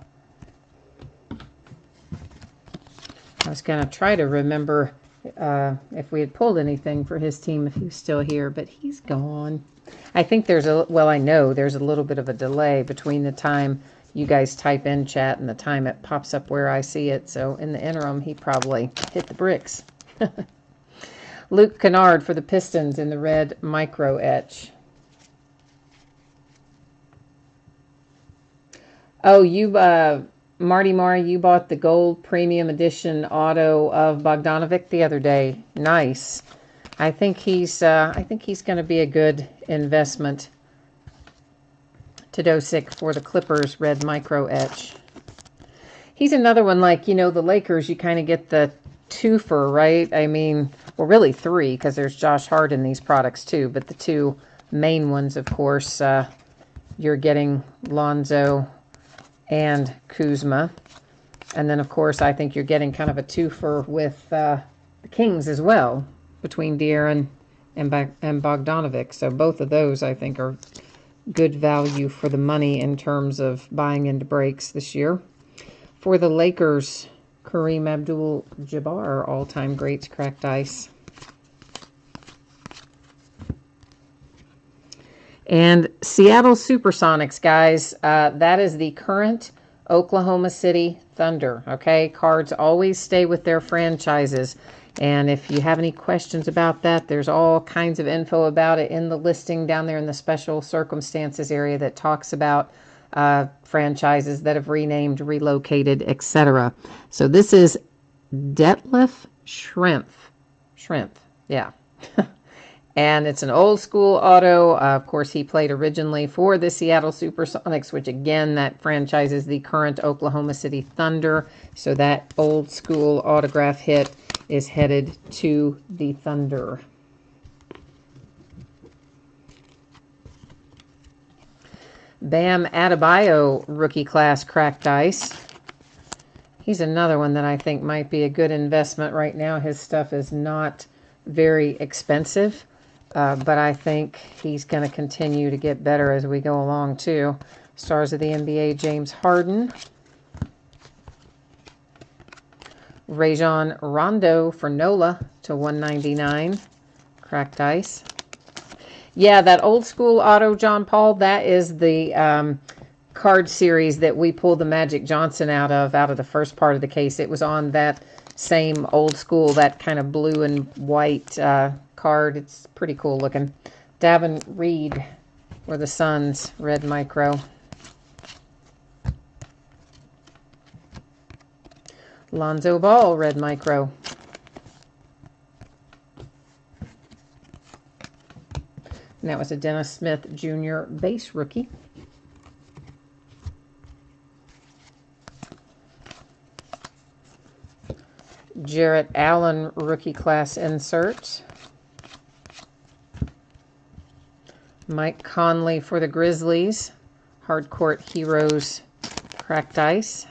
A: I was going to try to remember if we had pulled anything for his team, if he was still here, but he's gone. I think there's I know there's a little bit of a delay between the time you guys type in chat and the time it pops up where I see it, so in the interim, he probably hit the bricks. Luke Kennard for the Pistons in the red micro etch. Oh, Marty Mar, you bought the gold premium edition auto of Bogdanovic the other day. Nice. I think he's going to be a good investment. Tadosic for the Clippers red micro etch. He's another one like, the Lakers, you kind of get the twofer, right? I mean, well, really three, because there's Josh Hart in these products too, but the two main ones, of course, you're getting Lonzo and Kuzma. And then, of course, I think you're getting kind of a twofer with the Kings as well, between De'Aaron and Bogdanovic. So both of those, I think, are good value for the money in terms of buying into breaks this year. For the Lakers, Kareem Abdul-Jabbar, all-time greats, cracked ice. And Seattle Supersonics, guys, that is the current Oklahoma City Thunder, okay? Cards always stay with their franchises. And if you have any questions about that, there's all kinds of info about it in the listing down there in the special circumstances area that talks about franchises that have renamed, relocated, etc. So this is Detlef Schrempf, yeah. And it's an old school auto. Of course, he played originally for the Seattle Supersonics, which again, that franchise is the current Oklahoma City Thunder. So that old school autograph hit is headed to the Thunder. Bam Adebayo rookie class cracked ice. He's another one that I think might be a good investment right now. His stuff is not very expensive, but I think he's going to continue to get better as we go along too. Stars of the NBA, James Harden. Rajon Rondo for Nola to 199. Cracked ice. Yeah, that old school auto, John Paul, that is the card series that we pulled the Magic Johnson out of the first part of the case. It was on that same old school, that kind of blue and white card. It's pretty cool looking. Davin Reed for the Suns, red micro. Lonzo Ball, red micro. And that was a Dennis Smith Jr. base rookie. Jarrett Allen rookie class insert. Mike Conley for the Grizzlies. Hardcourt Heroes cracked ice.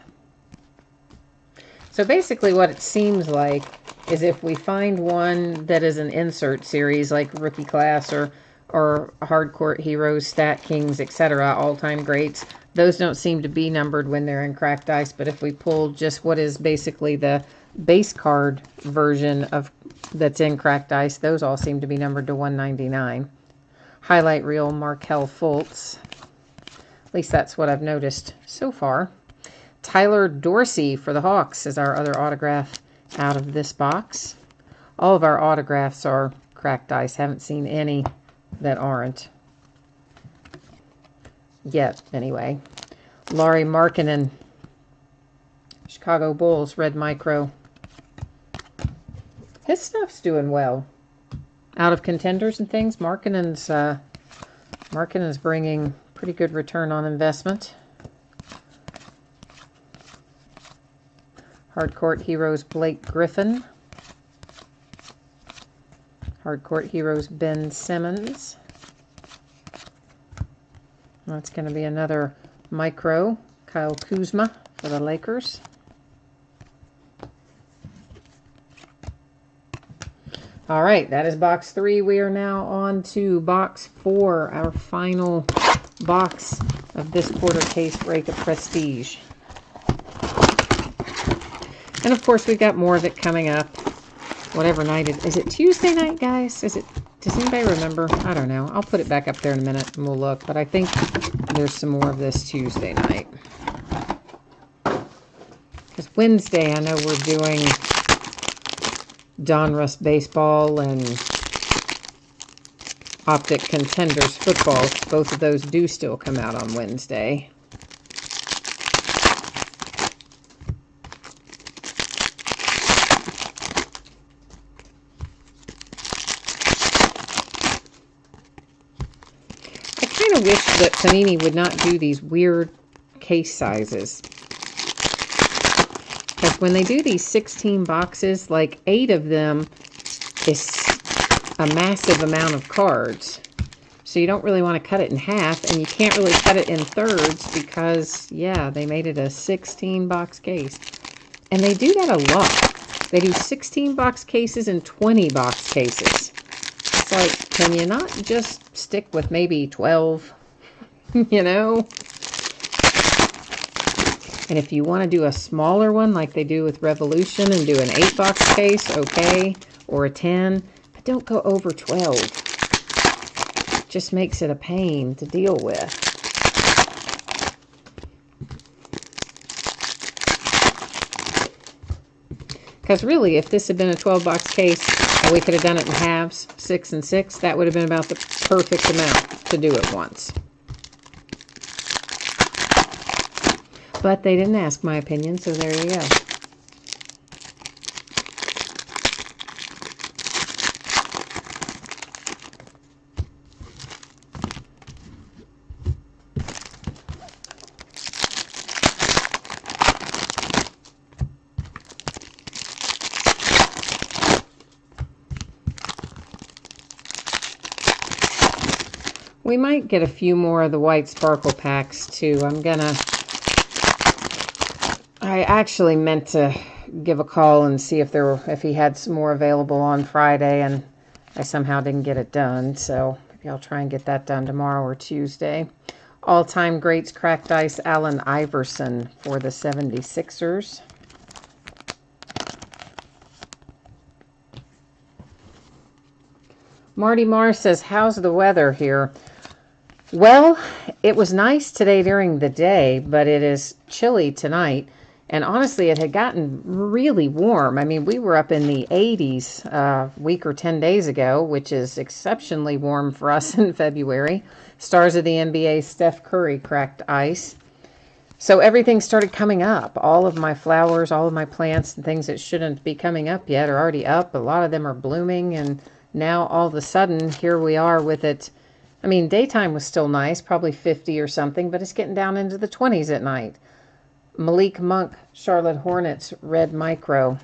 A: So basically what it seems like is if we find one that is an insert series like rookie class or Hardcourt Heroes, Stat Kings, etc., all-time greats, those don't seem to be numbered when they're in cracked ice. But if we pull just what is basically the base card version of that's in cracked ice, those all seem to be numbered to 199. Highlight reel Markelle Fultz. At least that's what I've noticed so far. Tyler Dorsey for the Hawks is our other autograph out of this box. All of our autographs are cracked ice. Haven't seen any that aren't yet, anyway. Lauri Markkanen, Chicago Bulls, red micro. His stuff's doing well. Out of contenders and things, Markkanen's bringing pretty good return on investment. Hardcourt Heroes Blake Griffin. Hardcourt Heroes Ben Simmons. That's going to be another micro, Kyle Kuzma for the Lakers. All right, that is box 3. We are now on to box 4, our final box of this quarter case break of Prestige. And of course, we've got more of it coming up. Whatever night it is. Is it Tuesday night, guys? Does anybody remember? I don't know. I'll put it back up there in a minute and we'll look. But I think there's some more of this Tuesday night. Because Wednesday, I know we're doing Donruss baseball and Optic Contenders football. Both of those do still come out on Wednesday. I kind of wish that Panini would not do these weird case sizes. Because when they do these 16 boxes, like 8 of them is a massive amount of cards. So you don't really want to cut it in half, and you can't really cut it in thirds because, yeah, they made it a 16-box case. And they do that a lot. They do 16-box cases and 20-box cases. It's like, can you not just stick with maybe 12, you know? And if you want to do a smaller one like they do with Revolution and do an 8-box case, okay, or a 10, but don't go over 12. Just makes it a pain to deal with. Because really, if this had been a 12-box case and we could have done it in halves, 6 and 6, that would have been about the perfect amount to do it once. But they didn't ask my opinion, so there you go. We might get a few more of the white sparkle packs too. I actually meant to give a call and see if he had some more available on Friday, and I somehow didn't get it done. So maybe I'll try and get that done tomorrow or Tuesday. All-time greats cracked ice, Allen Iverson for the 76ers. Marty Marr says, how's the weather here? Well, it was nice today during the day, but it is chilly tonight. And honestly, it had gotten really warm. I mean, we were up in the 80s a week or 10 days ago, which is exceptionally warm for us in February. Stars of the NBA, Steph Curry cracked ice. So everything started coming up. All of my flowers, all of my plants and things that shouldn't be coming up yet are already up. A lot of them are blooming. And now all of a sudden, here we are with it. I mean, daytime was still nice, probably 50 or something, but it's getting down into the 20s at night. Malik Monk, Charlotte Hornets, red micro.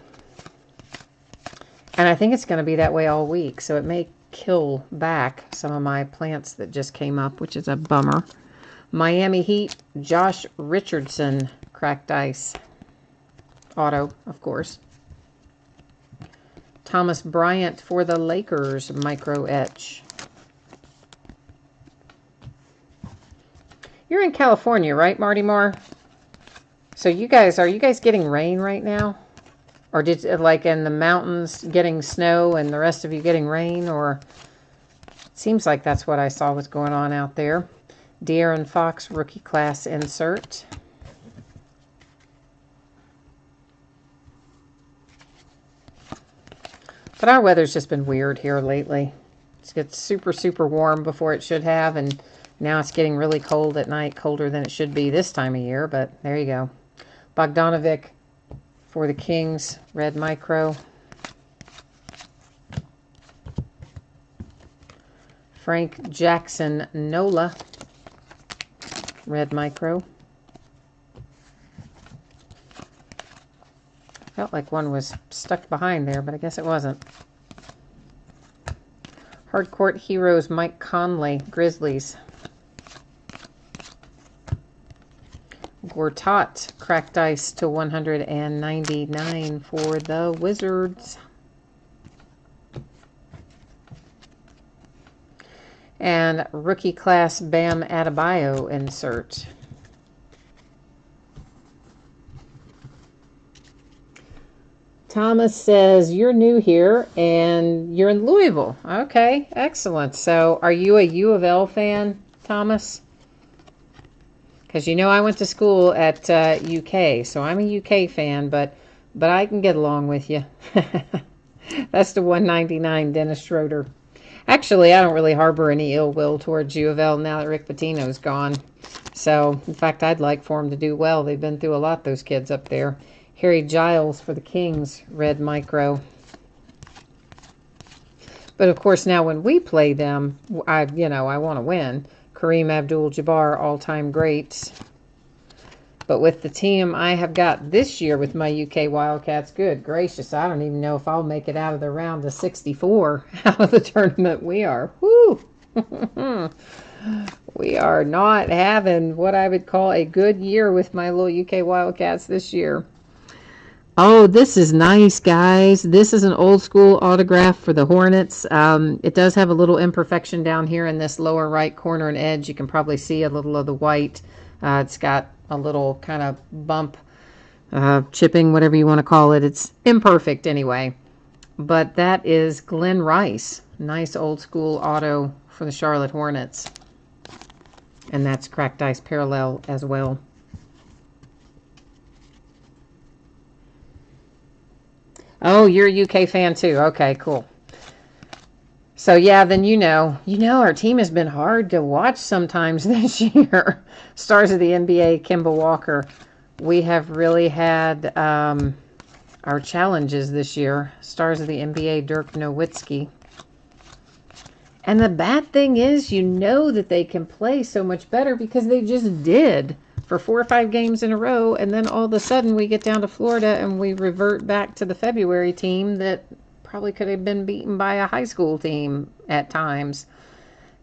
A: And I think it's going to be that way all week, so it may kill back some of my plants that just came up, which is a bummer. Miami Heat, Josh Richardson, cracked ice. Auto, of course. Thomas Bryant for the Lakers, micro etch. You're in California, right, Marty Marr? So are you guys getting rain right now? Or like in the mountains getting snow and the rest of you getting rain? Or it seems like that's what I saw was going on out there. De'Aaron Fox, rookie class insert. But our weather's just been weird here lately. It gets super, super warm before it should have, and now it's getting really cold at night, colder than it should be this time of year, but there you go. Bogdanovic for the Kings, red micro. Frank Jackson Nola, red micro. Felt like one was stuck behind there, but I guess it wasn't. Hardcourt Heroes, Mike Conley, Grizzlies. Gortat, cracked ice to 199 for the Wizards. And rookie class Bam Adebayo insert. Thomas says, you're new here and you're in Louisville. Okay, excellent. So are you a U of L fan, Thomas? Because you know I went to school at UK, so I'm a UK fan, but I can get along with you. That's the 199 Dennis Schroeder. Actually, I don't really harbor any ill will towards U of L now that Rick Pitino's gone. So, in fact, I'd like for them to do well. They've been through a lot, those kids up there. Harry Giles for the Kings, red micro. But, of course, now when we play them, I want to win. Kareem Abdul-Jabbar, all-time greats. But with the team I have got this year with my UK Wildcats, good gracious, I don't even know if I'll make it out of the round of 64 out of the tournament we are. Woo! We are not having what I would call a good year with my little UK Wildcats this year. Oh, this is nice, guys. This is an old school autograph for the Hornets. It does have a little imperfection down here in this lower right corner and edge. You can probably see a little of the white. It's got a little kind of bump, chipping, whatever you want to call it. It's imperfect anyway. But that is Glenn Rice. Nice old school auto for the Charlotte Hornets. And that's cracked ice parallel as well. Oh, you're a UK fan too. Okay, cool. So yeah, then you know our team has been hard to watch sometimes this year. Stars of the NBA, Kemba Walker. We have really had our challenges this year. Stars of the NBA, Dirk Nowitzki. And the bad thing is, you know that they can play so much better because they just did for 4 or 5 games in a row. And then all of a sudden we get down to Florida and we revert back to the February team that probably could have been beaten by a high school team at times.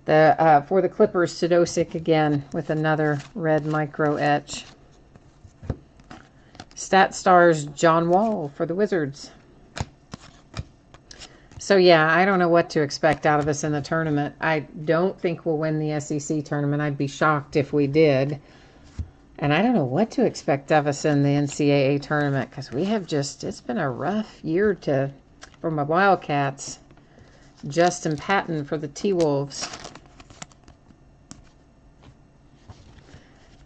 A: For the Clippers, Sidosic again with another red micro etch. Stat Stars, John Wall for the Wizards. So yeah, I don't know what to expect out of us in the tournament. I don't think we'll win the SEC tournament. I'd be shocked if we did. And I don't know what to expect of us in the NCAA tournament because we have it's been a rough year for my Wildcats. Justin Patton for the T-Wolves.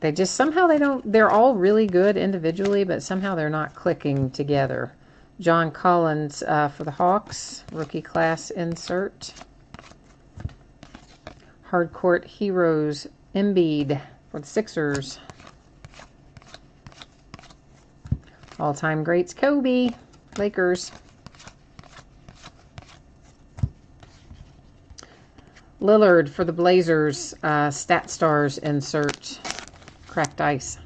A: They just somehow they're all really good individually, but somehow they're not clicking together. John Collins for the Hawks, rookie class insert. Hardcourt Heroes, Embiid for the Sixers. All-time greats, Kobe, Lakers. Lillard for the Blazers, Stat Stars insert, cracked ice.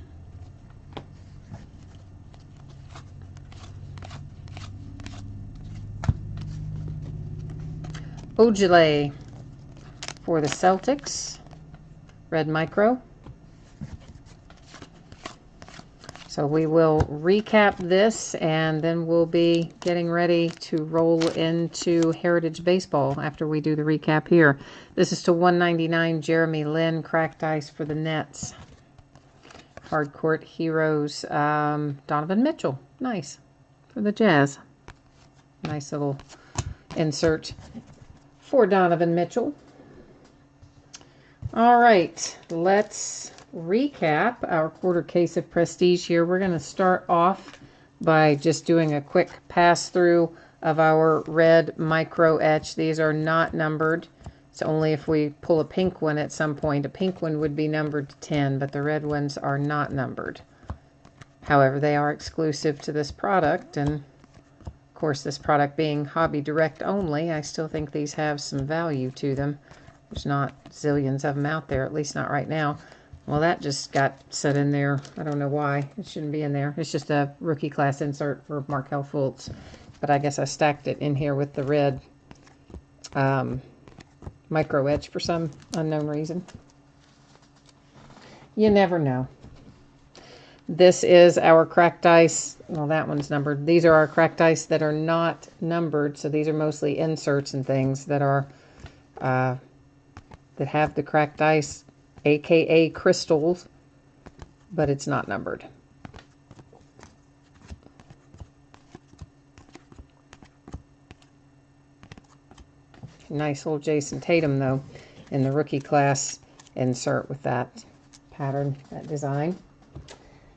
A: Ojale for the Celtics, red micro. So we will recap this and then we'll be getting ready to roll into Heritage Baseball after we do the recap here. This is to 199 Jeremy Lin, cracked ice for the Nets. Hardcourt Heroes, Donovan Mitchell, nice, for the Jazz. Nice little insert for Donovan Mitchell. All right, let's recap our quarter case of Prestige here. We're going to start off by just doing a quick pass through of our red micro etch. These are not numbered. It's only if we pull a pink one at some point. A pink one would be numbered to 10, but the red ones are not numbered. However, they are exclusive to this product, and of course this product being hobby direct only, I still think these have some value to them. There's not zillions of them out there, at least not right now. Well, that just got set in there. I don't know why. It shouldn't be in there. It's just a rookie class insert for Markelle Fultz. But I guess I stacked it in here with the red micro etch for some unknown reason. You never know. This is our cracked ice. Well, that one's numbered. These are our cracked ice that are not numbered. So these are mostly inserts and things that are that have the cracked ice, aka crystals, but it's not numbered. Nice little Jason Tatum though in the rookie class insert with that pattern, that design.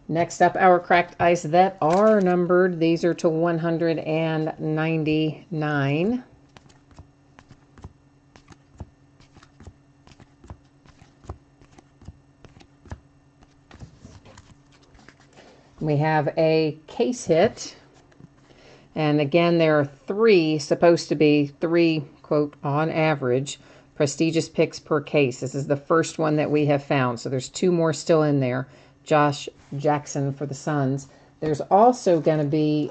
A: Next up, our cracked ice that are numbered. These are to 199. We have a case hit. And again, there are supposed to be three, quote, on average, prestigious picks per case. This is the first one that we have found. So there's 2 more still in there. Josh Jackson for the Suns. There's also going to be,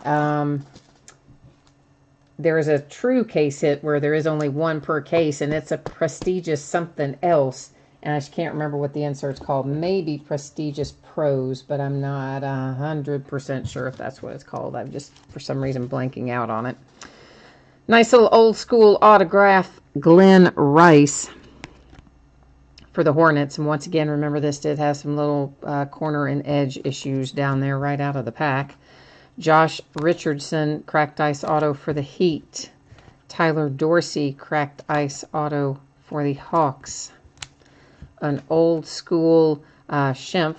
A: there is a true case hit where there is only 1 per case, and it's a prestigious something else. And I just can't remember what the insert's called. Maybe prestigious pros, but I'm not 100% sure if that's what it's called. I'm just, for some reason, blanking out on it. Nice little old school autograph, Glenn Rice for the Hornets. And once again, remember this did have some little corner and edge issues down there right out of the pack. Josh Richardson, cracked ice auto for the Heat. Tyler Dorsey, cracked ice auto for the Hawks. An old school Schimpf.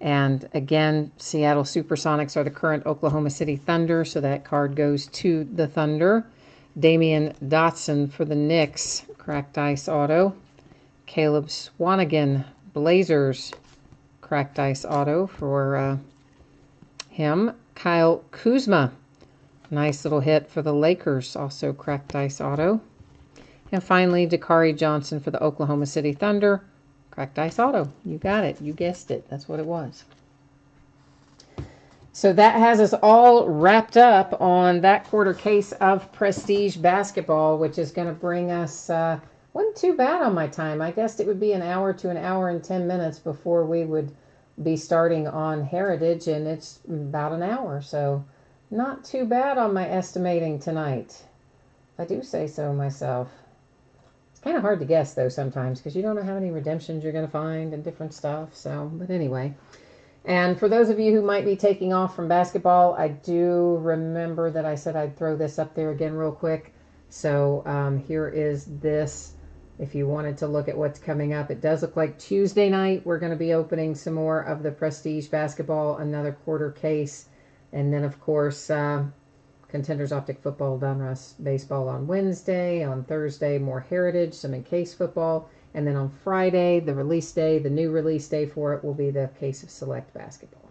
A: And again, Seattle Supersonics are the current Oklahoma City Thunder, so that card goes to the Thunder. Damian Dotson for the Knicks, cracked ice auto. Caleb Swanigan, Blazers, cracked ice auto for him. Kyle Kuzma, nice little hit for the Lakers, also cracked ice auto. And finally, Dakari Johnson for the Oklahoma City Thunder, cracked ice auto. You got it. You guessed it. That's what it was. So that has us all wrapped up on that quarter case of Prestige Basketball, which is going to bring us, wasn't too bad on my time. I guessed it would be an hour to an hour and 10 minutes before we would be starting on Heritage, and it's about an hour. So not too bad on my estimating tonight. I do say so myself. It's kind of hard to guess, though, sometimes, because you don't know how many redemptions you're going to find and different stuff. So, but anyway. And for those of you who might be taking off from basketball, I do remember that I said I'd throw this up there again real quick. So here is this. If you wanted to look at what's coming up, it does look like Tuesday night we're going to be opening some more of the Prestige Basketball, another quarter case. And then, of course, Contenders Optic Football, Donruss Baseball on Wednesday. On Thursday, more Heritage, some Encase Football. And then on Friday, the release day, the new release day for it will be the case of Select Basketball.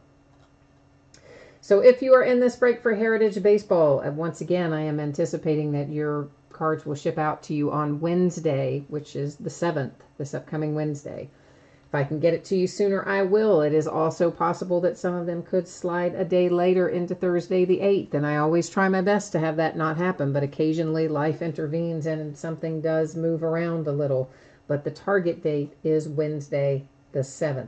A: So if you are in this break for Heritage Baseball, once again, I am anticipating that your cards will ship out to you on Wednesday, which is the 7th, this upcoming Wednesday. If I can get it to you sooner, I will. It is also possible that some of them could slide a day later into Thursday the 8th, and I always try my best to have that not happen, but occasionally life intervenes and something does move around a little. But the target date is Wednesday the 7th.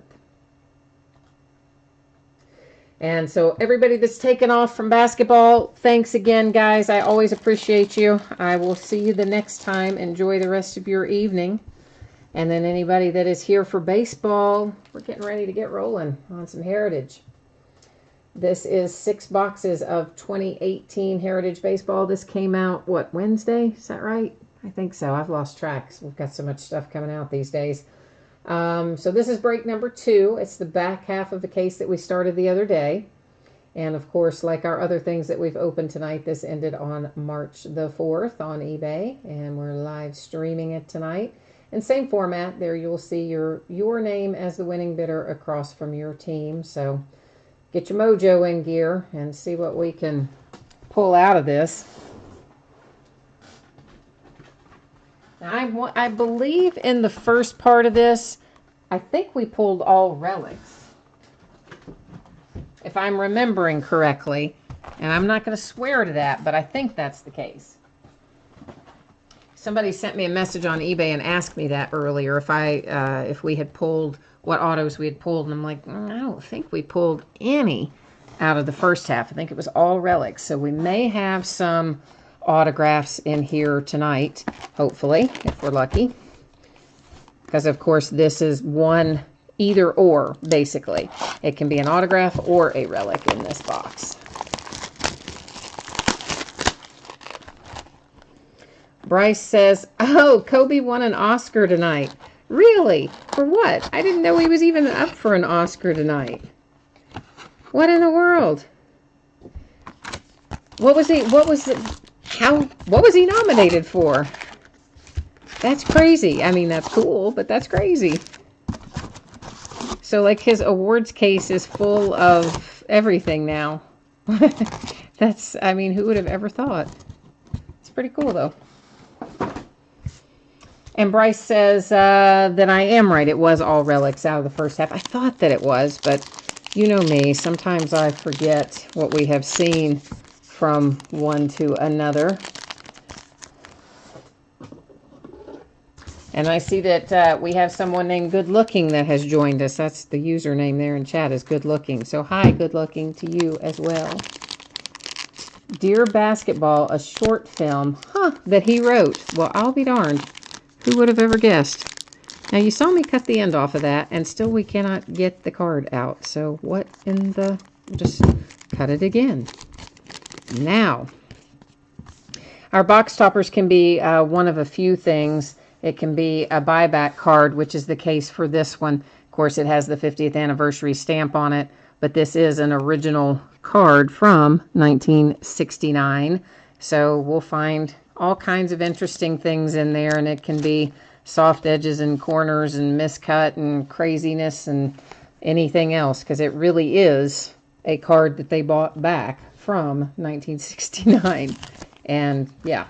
A: And so everybody that's taken off from basketball, thanks again, guys. I always appreciate you. I will see you the next time. Enjoy the rest of your evening. And then anybody that is here for baseball, we're getting ready to get rolling on some Heritage. This is 6 boxes of 2018 Heritage Baseball. This came out, what, Wednesday? Is that right? I think so. I've lost track. We've got so much stuff coming out these days. So this is break number 2. It's the back half of the case that we started the other day. And of course, like our other things that we've opened tonight, this ended on March the 4th on eBay. And we're live streaming it tonight. And same format. There you'll see your name as the winning bidder across from your team. So get your mojo in gear and see what we can pull out of this. Now, I believe in the first part of this, I think we pulled all relics, if I'm remembering correctly. And I'm not going to swear to that, but I think that's the case. Somebody sent me a message on eBay and asked me that earlier if we had pulled, what autos we had pulled, and I'm like, I don't think we pulled any out of the first half. I think it was all relics. So we may have some autographs in here tonight, hopefully, if we're lucky. Because, of course, this is one either or, basically. It can be an autograph or a relic in this box. Bryce says, oh, Kobe won an Oscar tonight. Really? For what? I didn't know he was even up for an Oscar tonight. What in the world? What was he nominated for? That's crazy. I mean, that's cool, but that's crazy. So, like, his awards case is full of everything now. I mean, who would have ever thought? It's pretty cool, though. And Bryce says that I am right. It was all relics out of the first half. I thought that it was, but you know me. Sometimes I forget what we have seen from one to another. And I see that we have someone named Good Looking that has joined us. That's the username there in chat, is Good Looking. So hi, Good Looking, to you as well. Dear Basketball, a short film, that he wrote. Well, I'll be darned. Who would have ever guessed? Now, you saw me cut the end off of that, and still we cannot get the card out. So what in the... Just cut it again. Now, our box toppers can be one of a few things. It can be a buyback card, which is the case for this one. Of course, it has the 50th anniversary stamp on it, but this is an original card from 1969. So we'll find all kinds of interesting things in there, and it can be soft edges and corners and miscut and craziness and anything else, because it really is a card that they bought back from 1969. And yeah,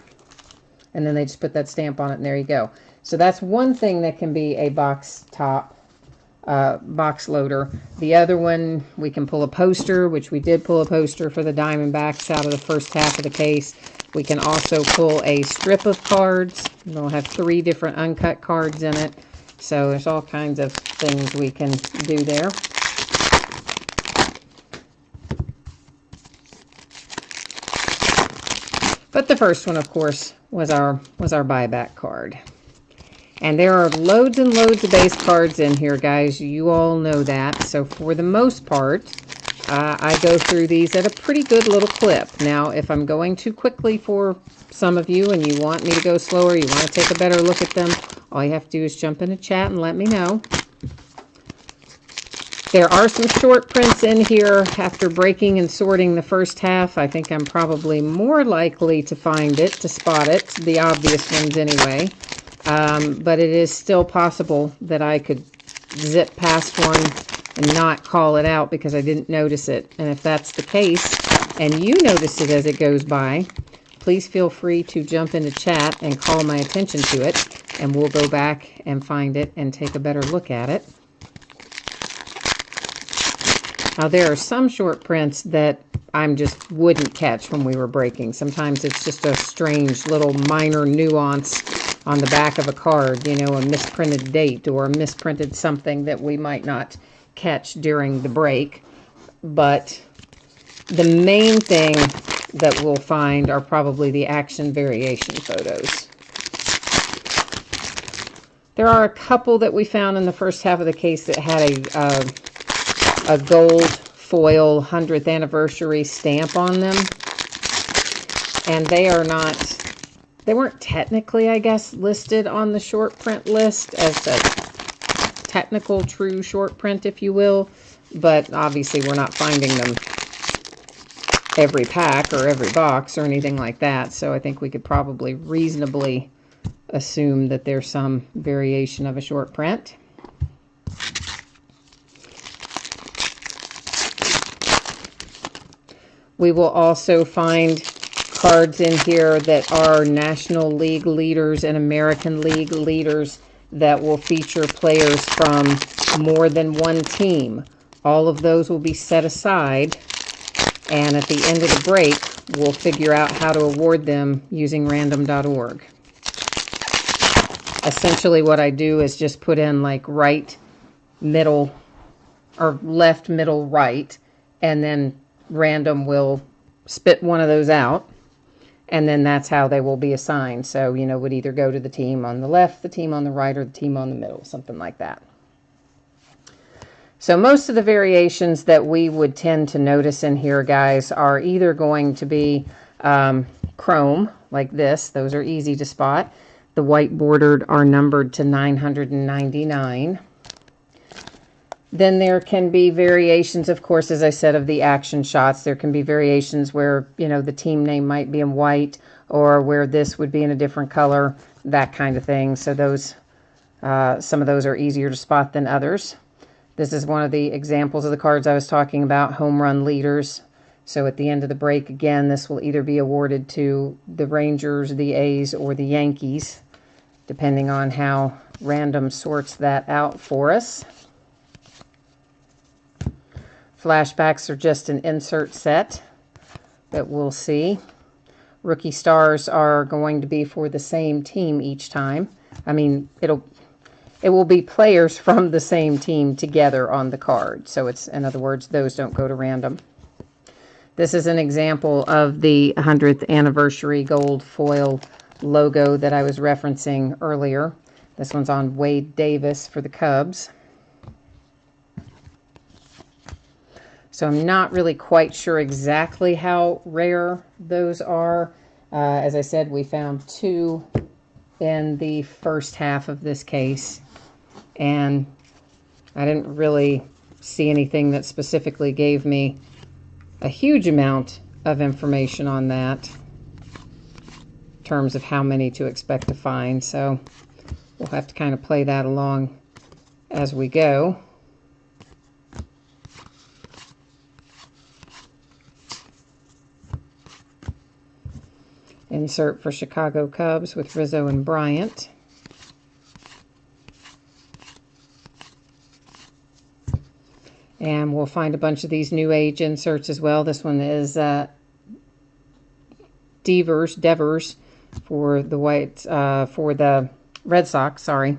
A: and then they just put that stamp on it, and there you go. So that's one thing that can be a box top, box loader. The other one, we can pull a poster, which we did pull a poster for the Diamondbacks out of the first half of the case. We can also pull a strip of cards. We'll have 3 different uncut cards in it. So there's all kinds of things we can do there. But the first one, of course, was our buyback card. And there are loads and loads of base cards in here, guys. You all know that. So for the most part, I go through these at a pretty good little clip. Now, if I'm going too quickly for some of you and you want me to go slower, you want to take a better look at them, all you have to do is jump in the chat and let me know. There are some short prints in here. After breaking and sorting the first half, I think I'm probably more likely to find it, to spot it, the obvious ones anyway. But it is still possible that I could zip past one and not call it out because I didn't notice it. And if that's the case, and you notice it as it goes by, please feel free to jump into chat and call my attention to it, and we'll go back and find it and take a better look at it. Now, there are some short prints that I just wouldn't catch when we were breaking. Sometimes it's just a strange little minor nuance on the back of a card, you know, a misprinted date or a misprinted something that we might not catch during the break. But the main thing that we'll find are probably the action variation photos. There are a couple that we found in the first half of the case that had a gold foil 100th anniversary stamp on them. And they are not, they weren't technically, I guess, listed on the short print list as a technical true short print, if you will. But obviously we're not finding them every pack or every box or anything like that. So I think we could probably reasonably assume that there's some variation of a short print. We will also find cards in here that are National League leaders and American League leaders that will feature players from more than one team. All of those will be set aside, and at the end of the break, we'll figure out how to award them using random.org. essentially what I do is just put in like right, middle, or left, middle, right, and then random will spit one of those out, and then that's how they will be assigned. So, you know, would either go to the team on the left, the team on the right, or the team on the middle, something like that. So most of the variations that we would tend to notice in here, guys, are either going to be chrome, like this. Those are easy to spot. The white bordered are numbered to 999. Then there can be variations, of course, as I said, of the action shots. There can be variations where, you know, the team name might be in white, or where this would be in a different color, that kind of thing. So those, some of those are easier to spot than others. This is one of the examples of the cards I was talking about, home run leaders. So at the end of the break, again, this will either be awarded to the Rangers, the A's, or the Yankees, depending on how random sorts that out for us. Flashbacks are just an insert set that we'll see. Rookie stars are going to be for the same team each time. I mean, it will be players from the same team together on the card. So it's, in other words, those don't go to random. This is an example of the 100th anniversary gold foil logo that I was referencing earlier. This one's on Wade Davis for the Cubs. So I'm not really quite sure exactly how rare those are. As I said, we found 2 in the first half of this case, and I didn't really see anything that specifically gave me a huge amount of information on that in terms of how many to expect to find. So we'll have to kind of play that along as we go. Insert for Chicago Cubs with Rizzo and Bryant. And we'll find a bunch of these new age inserts as well. This one is Devers for the Red Sox. Sorry,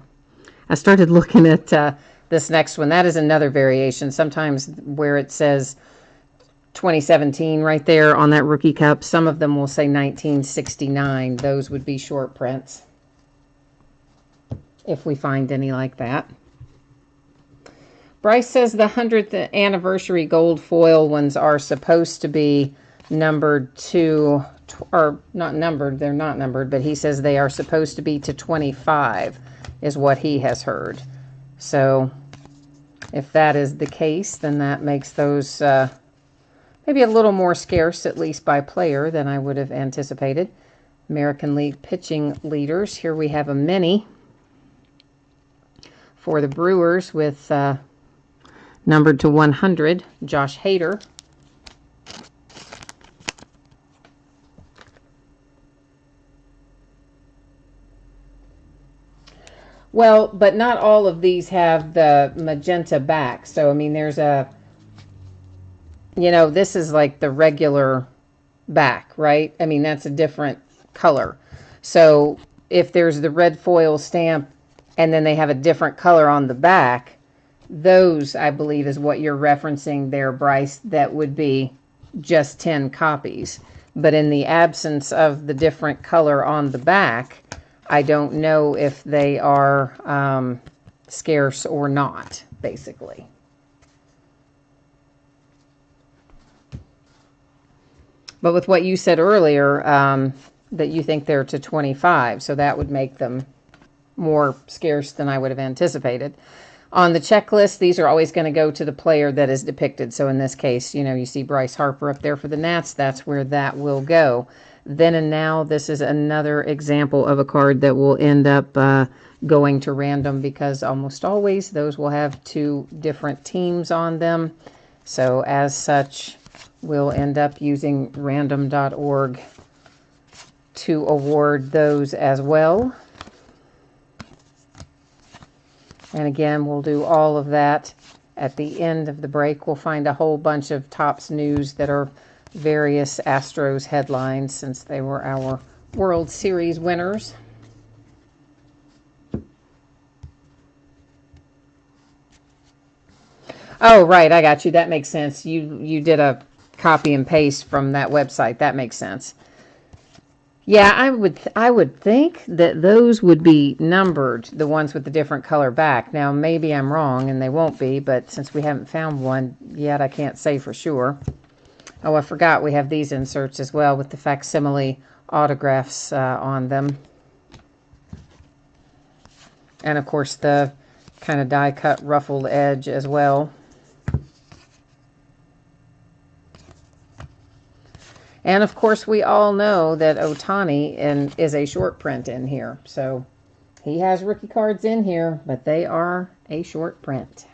A: I started looking at this next one. That is another variation. Sometimes where it says 2017 right there on that rookie cup, some of them will say 1969. Those would be short prints, if we find any like that. Bryce says the 100th anniversary gold foil ones are supposed to be numbered to, or not numbered, they're not numbered, but he says they are supposed to be to 25, is what he has heard. So if that is the case, then that makes those maybe a little more scarce, at least by player, than I would have anticipated. American League pitching leaders. Here we have a mini for the Brewers with numbered to 100, Josh Hader. Well, but not all of these have the magenta back. So, I mean, there's a, you know, this is like the regular back, right? I mean, that's a different color. So if there's the red foil stamp and then they have a different color on the back, those, I believe, is what you're referencing there, Bryce. That would be just 10 copies. But in the absence of the different color on the back, I don't know if they are scarce or not, basically. But with what you said earlier, that you think they're to 25, so that would make them more scarce than I would have anticipated. On the checklist, these are always going to go to the player that is depicted. So in this case, you know, you see Bryce Harper up there for the Nats. That's where that will go. Then and now, this is another example of a card that will end up going to random, because almost always those will have 2 different teams on them. So as such, we'll end up using random.org to award those as well. And again, we'll do all of that at the end of the break. We'll find a whole bunch of Topps news that are various Astros headlines, since they were our World Series winners. Oh, right, I got you. That makes sense. You did a copy and paste from that website. That makes sense. Yeah, I would think that those would be numbered, the ones with the different color back. Now, maybe I'm wrong and they won't be, but since we haven't found one yet, I can't say for sure. Oh, I forgot we have these inserts as well with the facsimile autographs on them. And of course the kind of die cut ruffled edge as well. And of course we all know that Ohtani is a short print in here. So he has rookie cards in here, but they are a short print.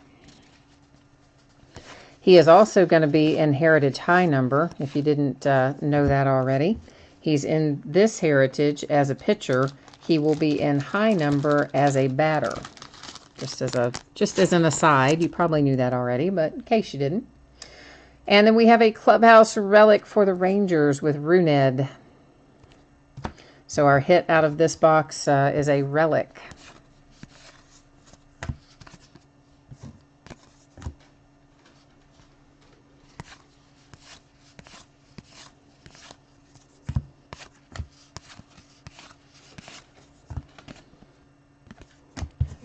A: He is also going to be in Heritage High number, if you didn't know that already. He's in this Heritage as a pitcher. He will be in High number as a batter. Just as an aside, you probably knew that already, but in case you didn't. And then we have a clubhouse relic for the Rangers with Runed. So our hit out of this box is a relic.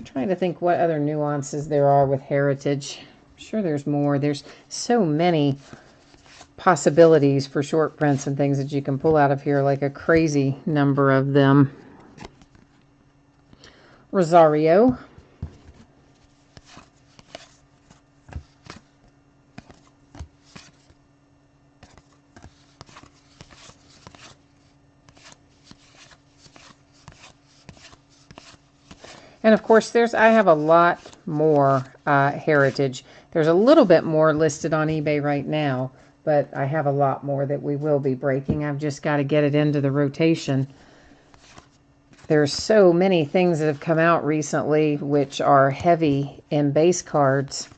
A: Trying to think what other nuances there are with Heritage. I'm sure there's more. There's so many possibilities for short prints and things that you can pull out of here, like a crazy number of them. Rosario. And of course, I have a lot more Heritage. There's a little bit more listed on eBay right now, but I have a lot more that we will be breaking. I've just got to get it into the rotation. There's so many things that have come out recently which are heavy in base cards.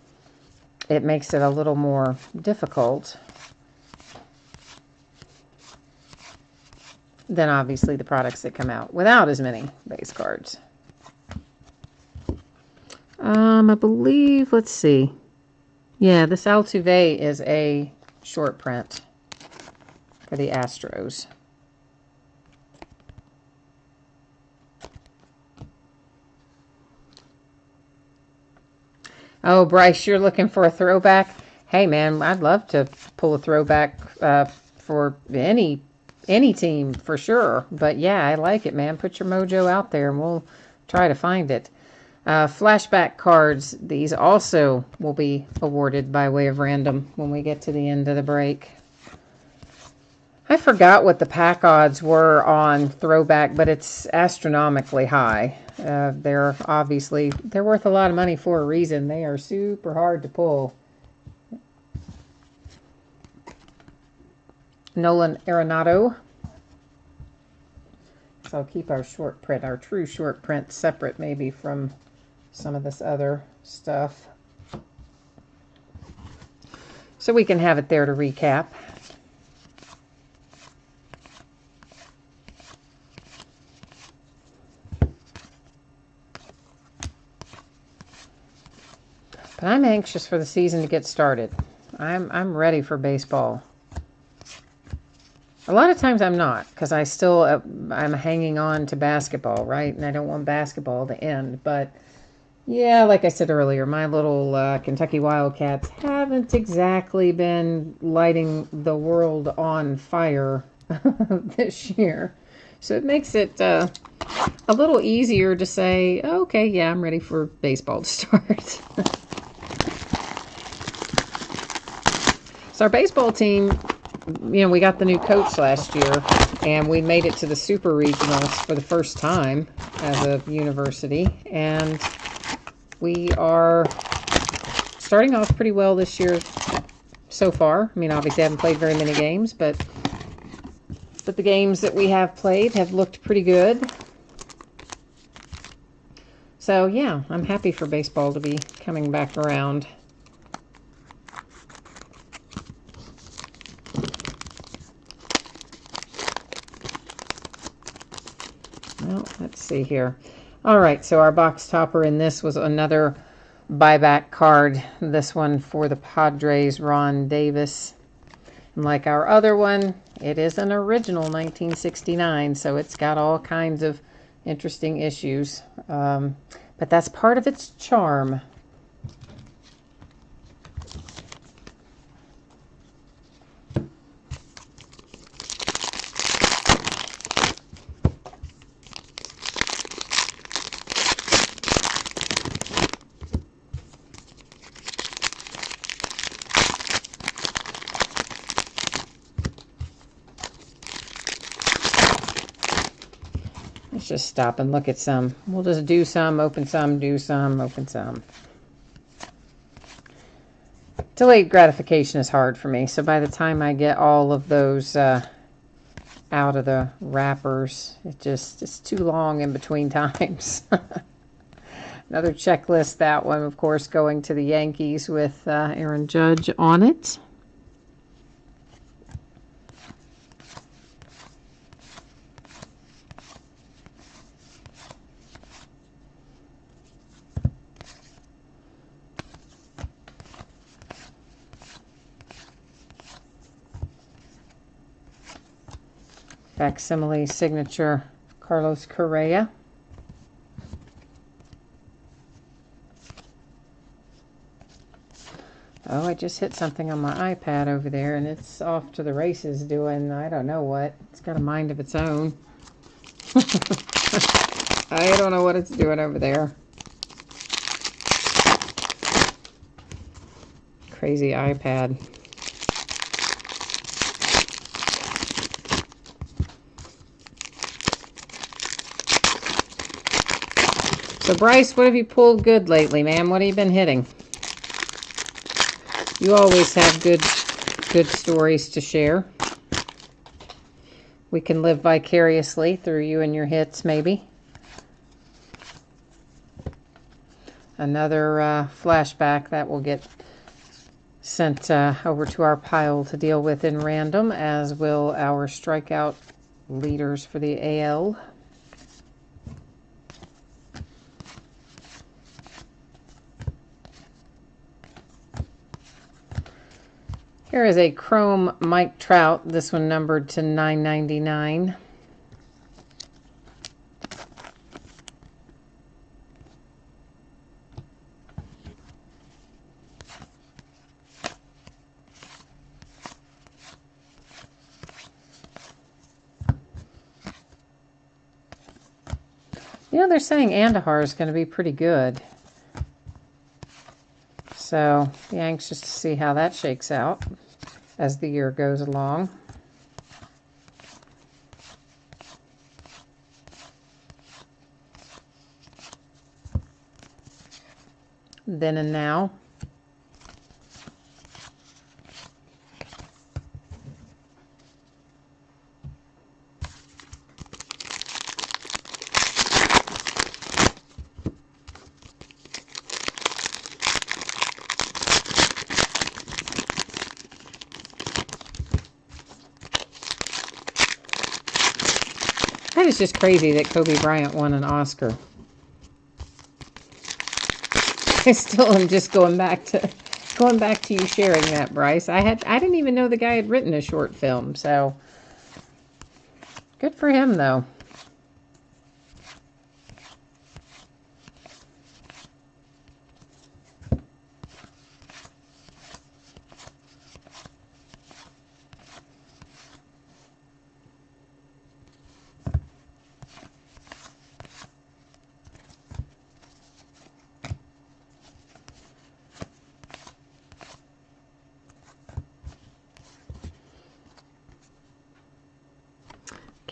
A: It makes it a little more difficult than obviously the products that come out without as many base cards. I believe, let's see. Yeah, this Altuve is a short print for the Astros. Oh, Bryce, you're looking for a throwback? Hey, man, I'd love to pull a throwback for any team for sure. But yeah, I like it, man. Put your mojo out there and we'll try to find it. Flashback cards, these also will be awarded by way of random when we get to the end of the break. I forgot what the pack odds were on throwback, but it's astronomically high. They're worth a lot of money for a reason. They are super hard to pull. Nolan Arenado. So I'll keep our short print, our true short print, separate maybe from some of this other stuff, so we can have it there to recap. But I'm anxious for the season to get started. I'm ready for baseball. A lot of times I'm not, because I'm hanging on to basketball, right? And I don't want basketball to end. But yeah, like I said earlier, my little Kentucky Wildcats haven't exactly been lighting the world on fire this year. So it makes it a little easier to say, okay, yeah, I'm ready for baseball to start. So our baseball team, we got the new coach last year, and we made it to the Super Regionals for the first time as a university, and we are starting off pretty well this year so far. I mean, obviously I haven't played very many games, but the games that we have played have looked pretty good. So yeah, I'm happy for baseball to be coming back around. Well, let's see here. All right, so our box topper in this was another buyback card. This one for the Padres, Ron Davis. And like our other one, it is an original 1969, so it's got all kinds of interesting issues. But that's part of its charm. Let's just stop and look at some. We'll just do some, open some, do some, open some. Delayed gratification is hard for me, so by the time I get all of those out of the wrappers, it's too long in between times. Another checklist, that one, of course, going to the Yankees with Aaron Judge on it. Facsimile signature Carlos Correa. Oh, I just hit something on my iPad over there, and it's off to the races doing, I don't know what. It's got a mind of its own. I don't know what it's doing over there. Crazy iPad. So Bryce, what have you pulled good lately, man? What have you been hitting? You always have good stories to share. We can live vicariously through you and your hits, maybe. Another flashback that will get sent over to our pile to deal with in random, as will our strikeout leaders for the AL. Here is a chrome Mike Trout, this one numbered to 999. You know, they're saying Andahar is going to be pretty good. So, be anxious to see how that shakes out as the year goes along. Then and now. That is just crazy that Kobe Bryant won an Oscar. I still am just going back to you sharing that, Bryce. I didn't even know the guy had written a short film, so good for him though.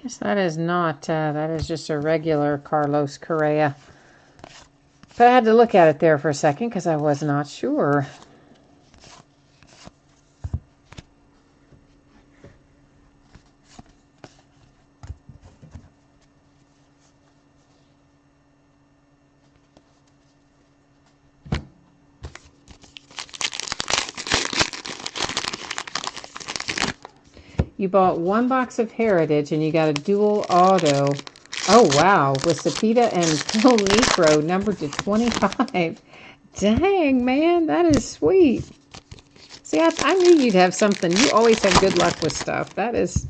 A: Guess that is not, that is just a regular Carlos Correa. But I had to look at it there for a second because I was not sure. You bought one box of Heritage and you got a dual auto. Oh, wow. With Cepeda and Phil Necro numbered to 25. Dang, man, that is sweet. See, I knew you'd have something. You always have good luck with stuff. That is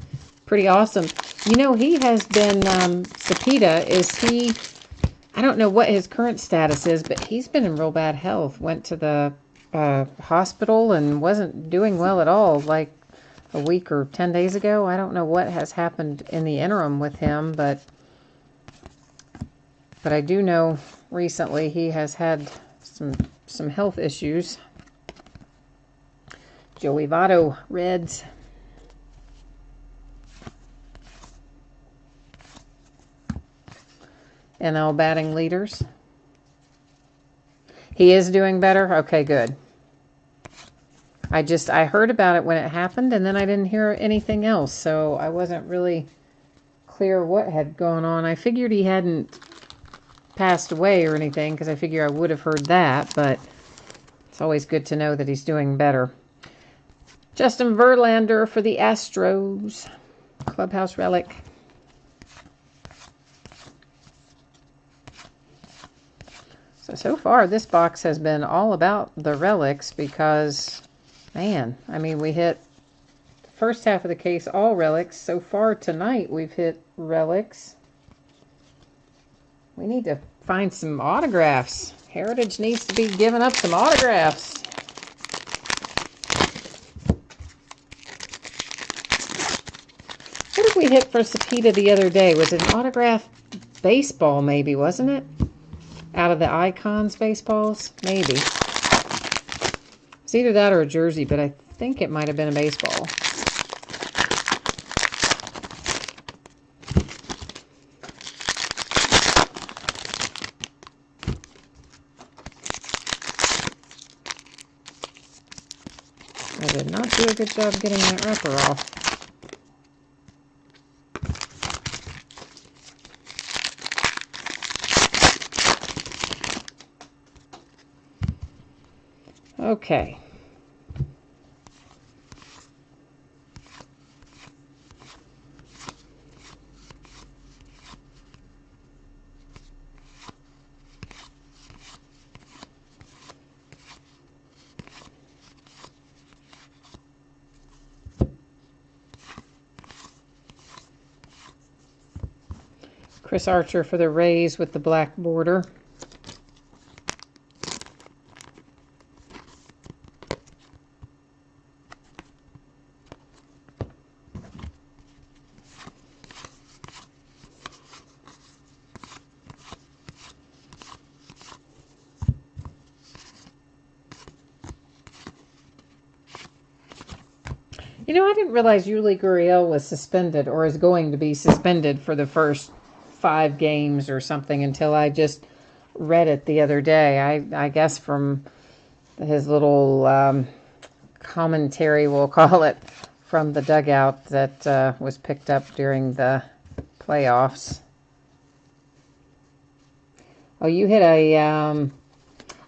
A: pretty awesome. You know, he has been, Sapita, I don't know what his current status is, but he's been in real bad health. Went to the hospital and wasn't doing well at all, like a week or 10 days ago. I don't know what has happened in the interim with him, but I do know recently he has had some health issues. Joey Votto, Reds. NL batting leaders. He is doing better? Okay, good. I heard about it when it happened, and then I didn't hear anything else, so I wasn't really clear what had gone on. I figured he hadn't passed away or anything, because I figure I would have heard that, but it's always good to know that he's doing better. Justin Verlander for the Astros. Clubhouse relic. So far, this box has been all about the relics because, man, I mean, we hit the first half of the case, all relics. So far tonight, we've hit relics. We need to find some autographs. Heritage needs to be giving up some autographs. What did we hit for Sapita the other day? Was it an autograph baseball, maybe, wasn't it? Out of the Icons baseballs? Maybe. It's either that or a jersey, but I think it might have been a baseball. I did not do a good job getting that wrapper off. Okay. Chris Archer for the Rays with the black border. You know, I didn't realize Yuli Gurriel was suspended or is going to be suspended for the first 5 games or something until I just read it the other day. I guess from his little commentary, we'll call it, from the dugout that was picked up during the playoffs. Oh, you hit a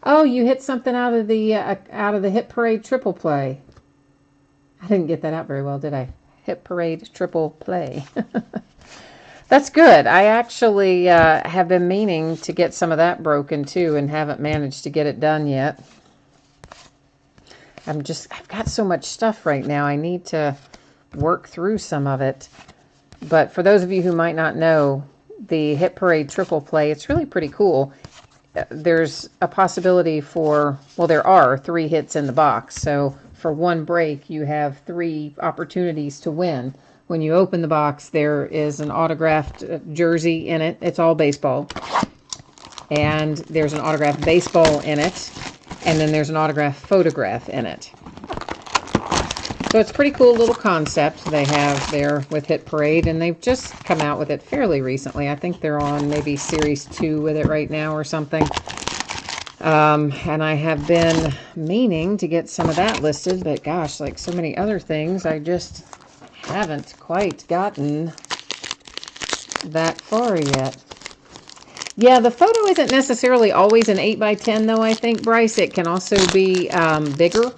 A: you hit something out of the Hit Parade triple play. I didn't get that out very well, did I? Hit Parade triple play. That's good. I actually have been meaning to get some of that broken too and haven't managed to get it done yet. I've got so much stuff right now. I need to work through some of it. But for those of you who might not know, the Hit Parade triple play, it's really pretty cool. There's a possibility for, well, there are 3 hits in the box. So for 1 break, you have 3 opportunities to win. When you open the box, there is an autographed jersey in it. It's all baseball. And there's an autographed baseball in it. And then there's an autographed photograph in it. So it's a pretty cool little concept they have there with Hit Parade. And they've just come out with it fairly recently. I think they're on maybe Series 2 with it right now or something. And I have been meaning to get some of that listed. But gosh, like so many other things, I just haven't quite gotten that far yet. Yeah, the photo isn't necessarily always an 8x10 though, I think, Bryce. It can also be bigger.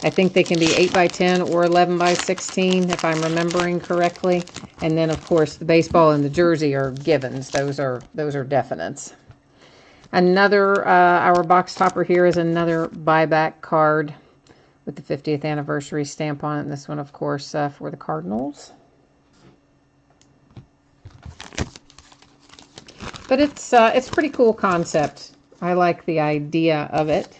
A: I think they can be 8x10 or 11x16 if I'm remembering correctly. And then of course the baseball and the jersey are givens. Those are definites. Another, our box topper here is another buyback card with the 50th anniversary stamp on it. And this one, of course, for the Cardinals. But it's pretty cool concept. I like the idea of it.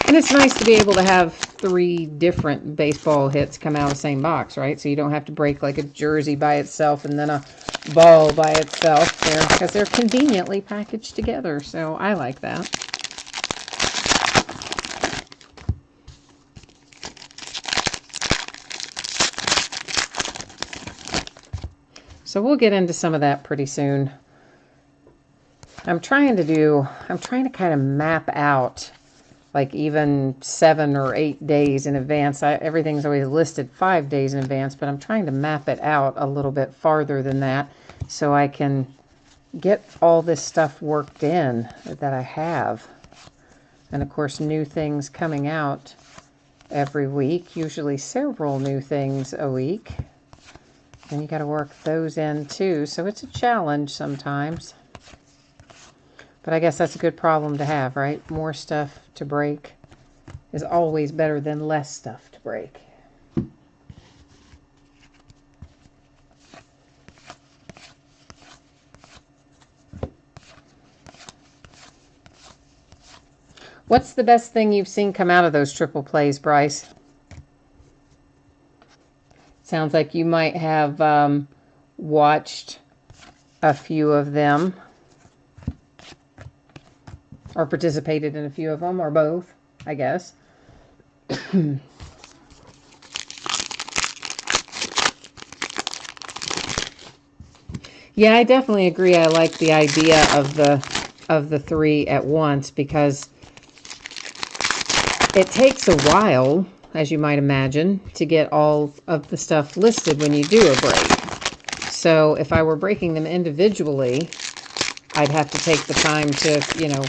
A: And it's nice to be able to have 3 different baseball hits come out of the same box, right? So you don't have to break like a jersey by itself and then a ball by itself there, because they're conveniently packaged together. So I like that. So we'll get into some of that pretty soon. I'm trying to kind of map out like even 7 or 8 days in advance. Everything's always listed 5 days in advance, but I'm trying to map it out a little bit farther than that so I can get all this stuff worked in that I have. And of course, new things coming out every week, usually several new things a week. And you got to work those in too, so it's a challenge sometimes. But I guess that's a good problem to have, right? More stuff to break is always better than less stuff to break. What's the best thing you've seen come out of those triple plays, Bryce? Sounds like you might have watched a few of them. Or participated in a few of them, or both, I guess. Yeah, I definitely agree. I like the idea of the 3 at once, because it takes a while, as you might imagine, to get all of the stuff listed when you do a break. So if I were breaking them individually, I'd have to take the time to, you know,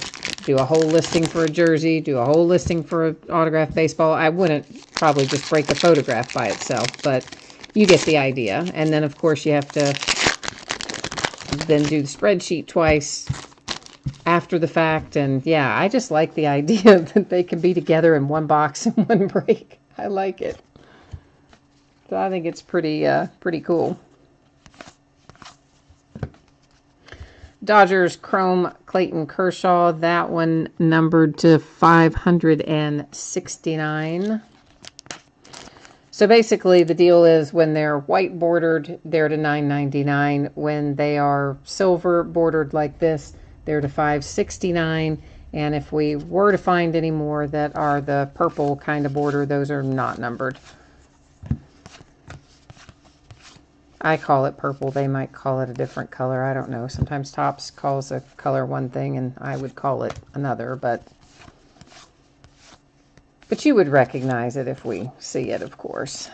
A: do a whole listing for a jersey, do a whole listing for an autographed baseball. I wouldn't probably just break a photograph by itself, but you get the idea. And then, of course, you have to then do the spreadsheet twice after the fact. And, yeah, I just like the idea that they can be together in one box in one break. I like it. So I think it's pretty cool. Dodgers Chrome Clayton Kershaw, that one numbered to 569. So basically the deal is when they're white bordered, they're to $9.99. When they are silver bordered like this, they're to $5.69. And if we were to find any more that are the purple kind of border, those are not numbered. I call it purple. They might call it a different color. I don't know. Sometimes Topps calls a color one thing and I would call it another, but you would recognize it if we see it, of course.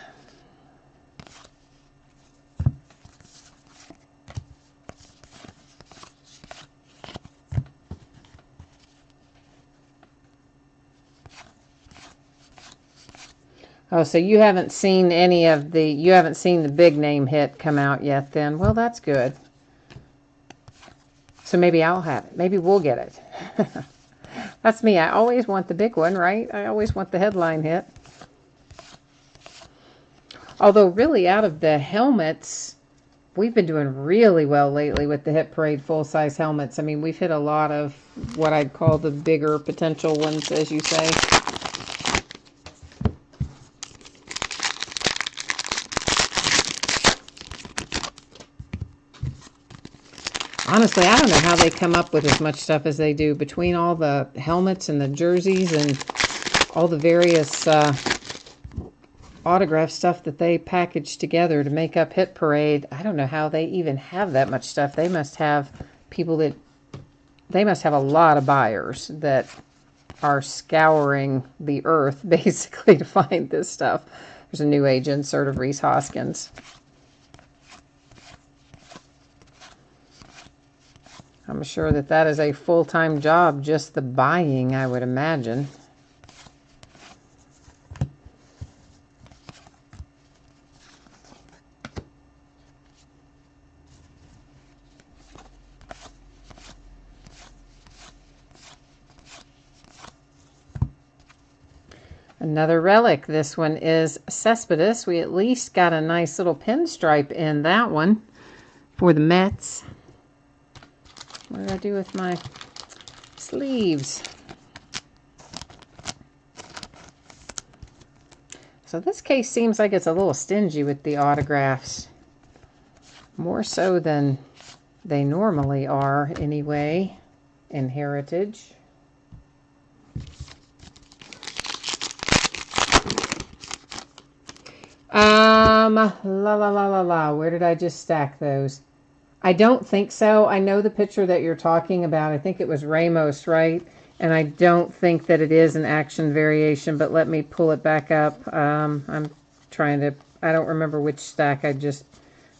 A: Oh, so you haven't seen any of the, you haven't seen the big name hit come out yet then. Well, that's good. So maybe I'll have it. Maybe we'll get it. That's me. I always want the big one, right? I always want the headline hit. Although really out of the helmets, we've been doing really well lately with the Hit Parade full-size helmets. I mean, we've hit a lot of what I'd call the bigger potential ones, as you say. Honestly, I don't know how they come up with as much stuff as they do between all the helmets and the jerseys and all the various autograph stuff that they package together to make up Hit Parade. I don't know how they even have that much stuff. They must have people that, they must have a lot of buyers that are scouring the earth basically to find this stuff. There's a new age insert of Reese Hoskins. I'm sure that that is a full-time job, just the buying, I would imagine. Another relic. This one is Cespedes. We at least got a nice little pinstripe in that one for the Mets. What did I do with my sleeves? So this case seems like it's a little stingy with the autographs. More so than they normally are anyway in Heritage. Where did I just stack those? I don't think so. I know the picture that you're talking about. I think it was Ramos, right? And I don't think that it is an action variation, but let me pull it back up. I'm trying to, I don't remember which stack I just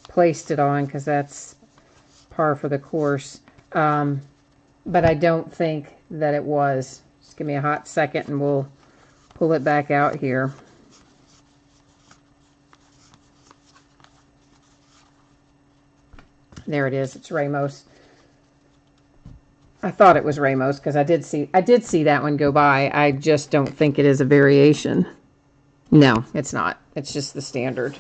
A: placed it on because that's par for the course. But I don't think that it was. Just give me a hot second and we'll pull it back out here. There it is. It's Ramos. I thought it was Ramos because I did see that one go by. I just don't think it is a variation. No, it's not. It's just the standard.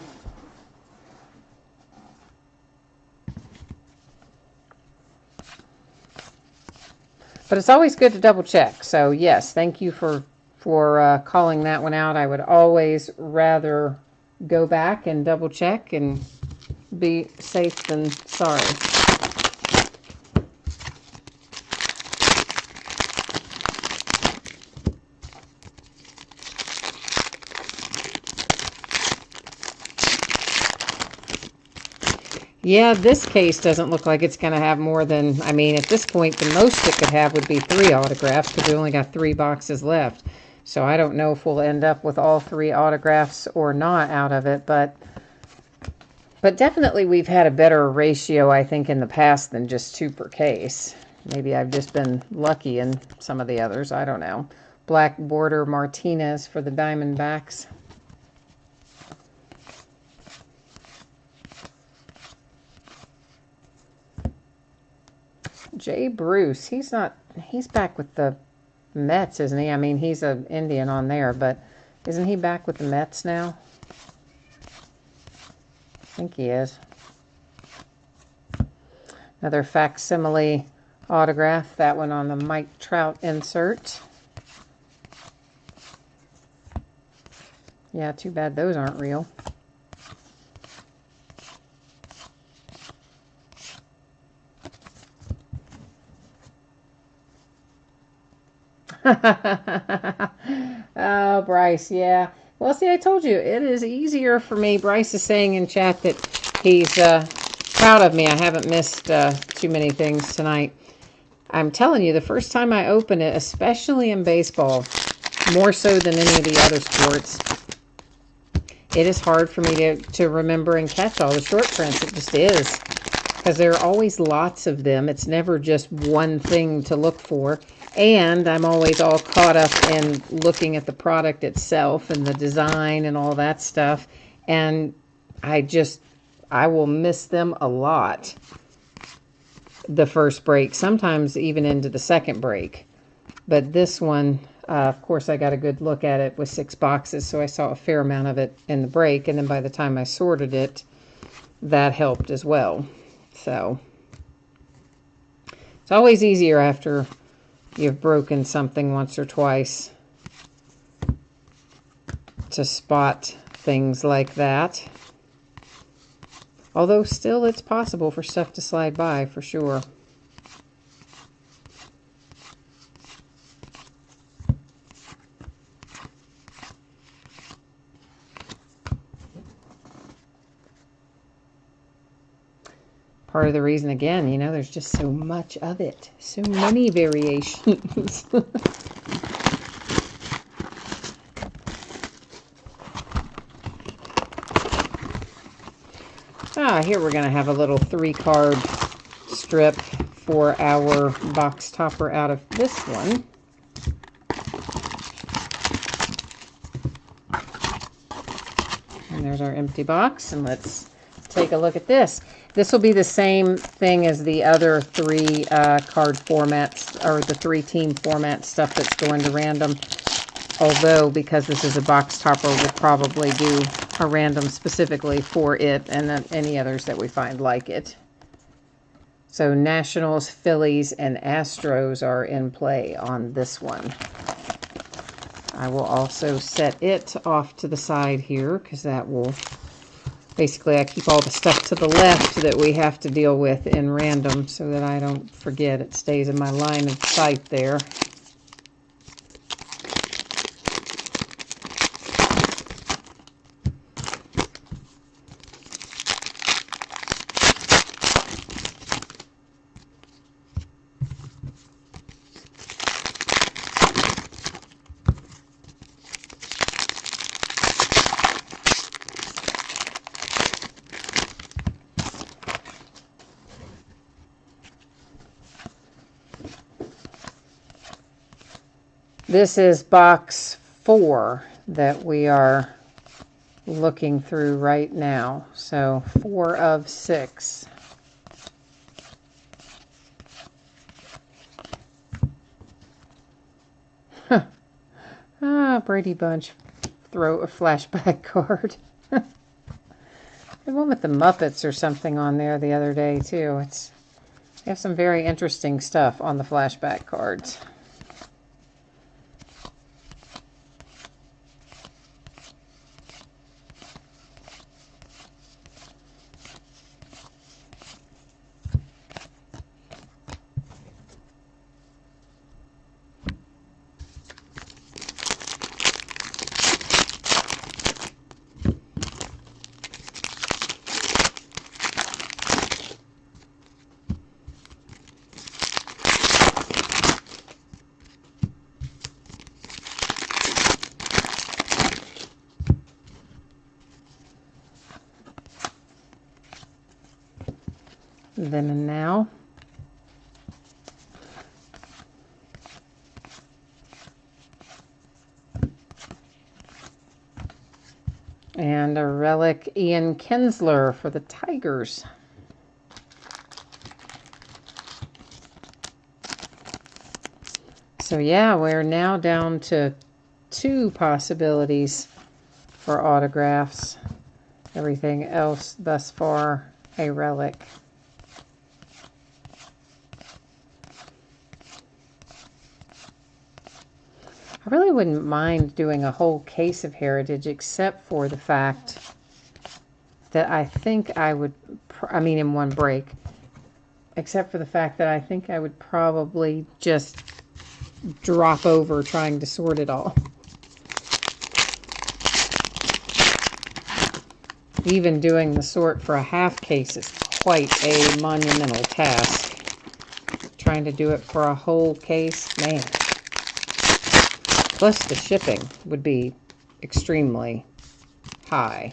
A: But it's always good to double check. So yes, thank you for calling that one out. I would always rather go back and double check and be safe than sorry. Yeah, this case doesn't look like it's going to have more than, I mean, at this point, the most it could have would be 3 autographs because we only got 3 boxes left. So I don't know if we'll end up with all 3 autographs or not out of it, but definitely we've had a better ratio, I think, in the past than just 2 per case. Maybe I've just been lucky in some of the others. I don't know. Black border Martinez for the Diamondbacks. Jay Bruce, he's back with the Mets, isn't he? I mean, he's an Indian on there, but isn't he back with the Mets now? I think he is. Another facsimile autograph, that one on the Mike Trout insert. Yeah, too bad those aren't real. Oh, Bryce, yeah. Well, see, I told you, it is easier for me. Bryce is saying in chat that he's proud of me. I haven't missed too many things tonight. I'm telling you, the first time I open it, especially in baseball, more so than any of the other sports, it is hard for me to remember and catch all the short prints. It just is. Because there are always lots of them. It's never just one thing to look for. And I'm always all caught up in looking at the product itself and the design and all that stuff. And I will miss them a lot the first break, sometimes even into the second break. But this one, of course, I got a good look at it with 6 boxes, so I saw a fair amount of it in the break. And then by the time I sorted it, that helped as well. So it's always easier after you've broken something once or twice to spot things like that. Although still it's possible for stuff to slide by for sure. Part of the reason, again, you know, there's just so much of it. So many variations. Here we're going to have a little 3-card strip for our box topper out of this one. And there's our empty box. And let's take a look at this. This will be the same thing as the other 3 card formats, or the 3 team format stuff that's going to random. Although, because this is a box topper, we'll probably do a random specifically for it and then any others that we find like it. So Nationals, Phillies, and Astros are in play on this one. I will also set it off to the side here because that will... Basically, I keep all the stuff to the left that we have to deal with in random so that I don't forget. It stays in my line of sight there. This is box 4 that we are looking through right now. So 4 of 6. Huh. Brady Bunch throw a flashback card. The one with the Muppets or something on there the other day too. They have some very interesting stuff on the flashback cards. Then and now. And a relic Ian Kinsler for the Tigers. So yeah, we're now down to 2 possibilities for autographs. Everything else thus far a relic. I really wouldn't mind doing a whole case of Heritage, except for the fact that I think I would, in one break, except for the fact that I think I would probably just drop over trying to sort it all. Even doing the sort for a half case is quite a monumental task. Trying to do it for a whole case, man. Plus the shipping would be extremely high.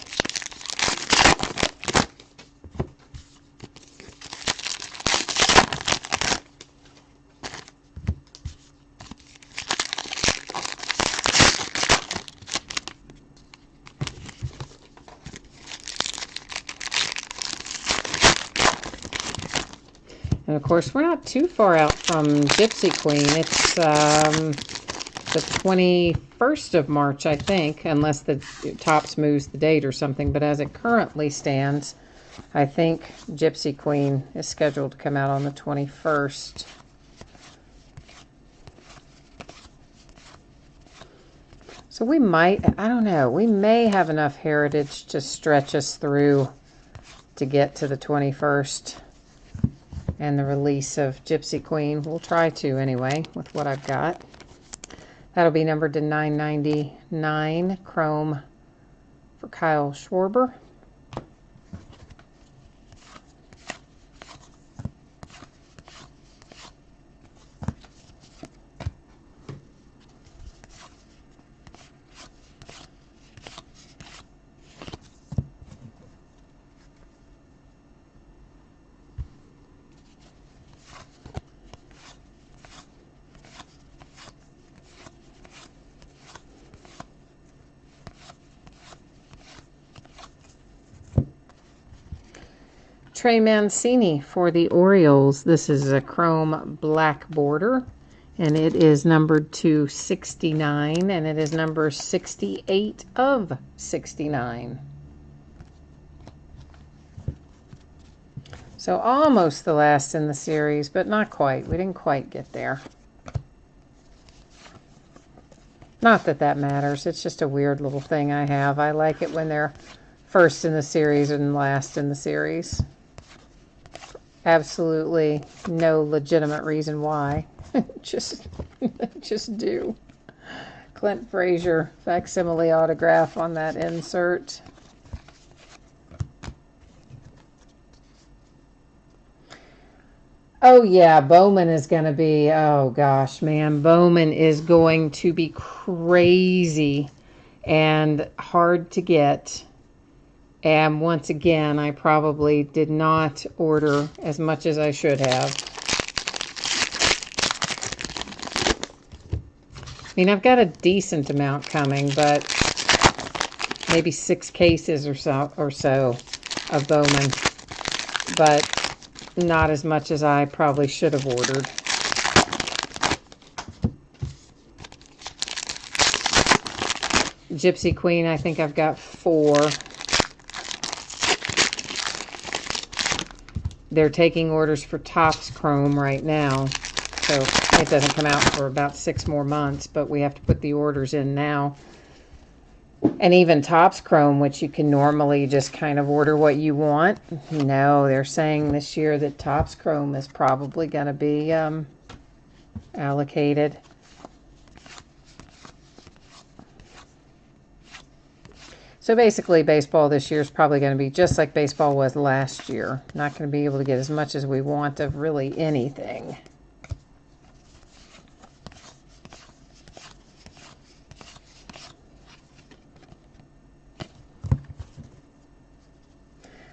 A: And of course, we're not too far out from Gypsy Queen. It's the 21st of March, I think, unless the Topps moves the date or something. But as it currently stands, I think Gypsy Queen is scheduled to come out on the 21st. So we might, I don't know, we may have enough Heritage to stretch us through to get to the 21st and the release of Gypsy Queen. We'll try to anyway with what I've got. That'll be numbered to 999, chrome for Kyle Schwarber. Trey Mancini for the Orioles. This is a chrome black border. And it is numbered to 69, and it is number 68 of 69. So almost the last in the series, but not quite. We didn't quite get there. Not that that matters. It's just a weird little thing I have. I like it when they're first in the series and last in the series. Absolutely no legitimate reason why. just do. Clint Frazier facsimile autograph on that insert. Oh yeah, Bowman is going to be, oh gosh, man, Bowman is going to be crazy and hard to get. And once again, I probably did not order as much as I should have. I mean, I've got a decent amount coming, but maybe 6 cases or so of Bowman, but not as much as I probably should have ordered. Gypsy Queen, I think I've got 4. They're taking orders for Topps Chrome right now, so it doesn't come out for about 6 more months, but we have to put the orders in now. And even Topps Chrome, which you can normally just kind of order what you want. No, they're saying this year that Topps Chrome is probably going to be allocated. So basically, baseball this year is probably going to be just like baseball was last year. Not going to be able to get as much as we want of really anything.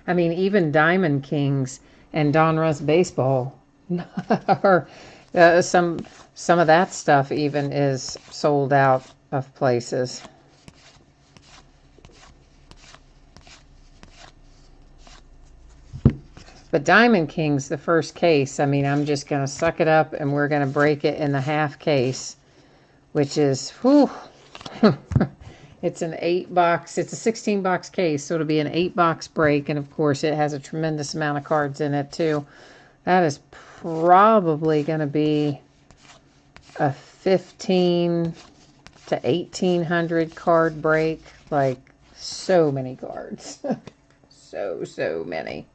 A: I mean, even Diamond Kings and Donruss Baseball are some of that stuff even is sold out of places. But Diamond Kings, the first case, I mean, I'm just going to suck it up and we're going to break it in the half case, which is, whew, it's an 8-box, it's a 16-box case, so it'll be an 8-box break, and of course it has a tremendous amount of cards in it too. That is probably going to be a 15 to 1800 card break, like so many cards. so many.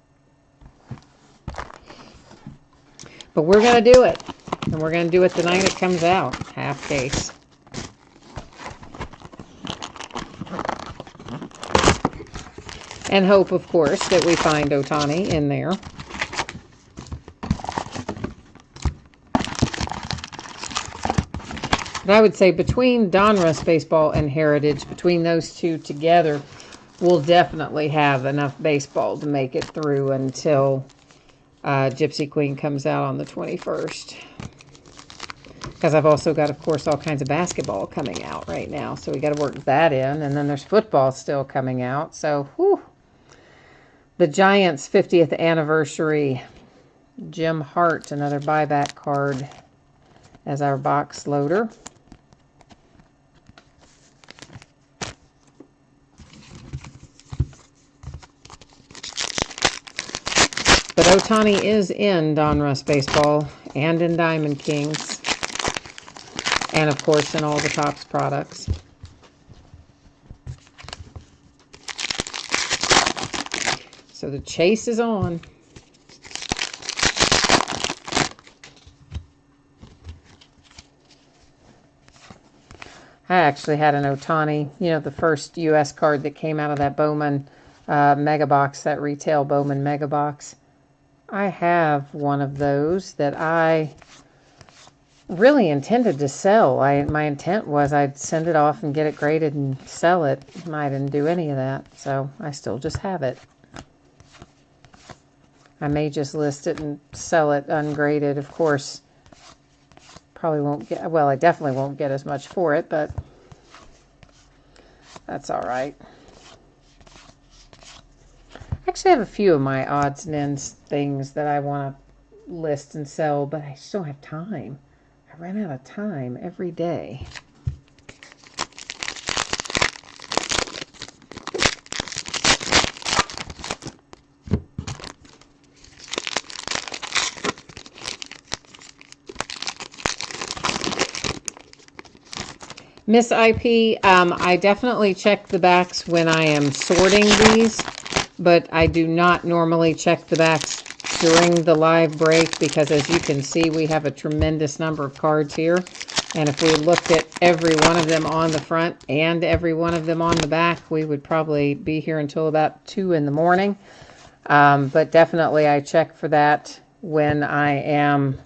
A: But we're going to do it. And we're going to do it the night it comes out. Half case. And hope, of course, that we find Ohtani in there. But I would say between Donruss Baseball and Heritage, between those two together, we'll definitely have enough baseball to make it through until Gypsy Queen comes out on the 21st. Because I've also got, of course, all kinds of basketball coming out right now. So we got to work that in. And then there's football still coming out. So, whew. The Giants' 50th anniversary. Jim Hart, another buyback card as our box loader. But Ohtani is in Donruss Baseball and in Diamond Kings. And, of course, in all the Topps products. So the chase is on. I actually had an Ohtani, you know, the first U.S. card that came out of that Bowman Mega Box, that retail Bowman Mega Box. I have one of those that I really intended to sell. My intent was I'd send it off and get it graded and sell it. I didn't do any of that, so I still just have it. I may just list it and sell it ungraded. Of course, probably won't get, well, I definitely won't get as much for it, but that's all right. I actually have a few of my odds and ends things that I want to list and sell, but I just don't have time. I I ran out of time every day. Miss IP, I definitely check the backs when I am sorting these, but I do not normally check the backs during the live break because, as you can see, we have a tremendous number of cards here. And if we looked at every one of them on the front and every one of them on the back, we would probably be here until about 2 in the morning. But definitely I check for that when I am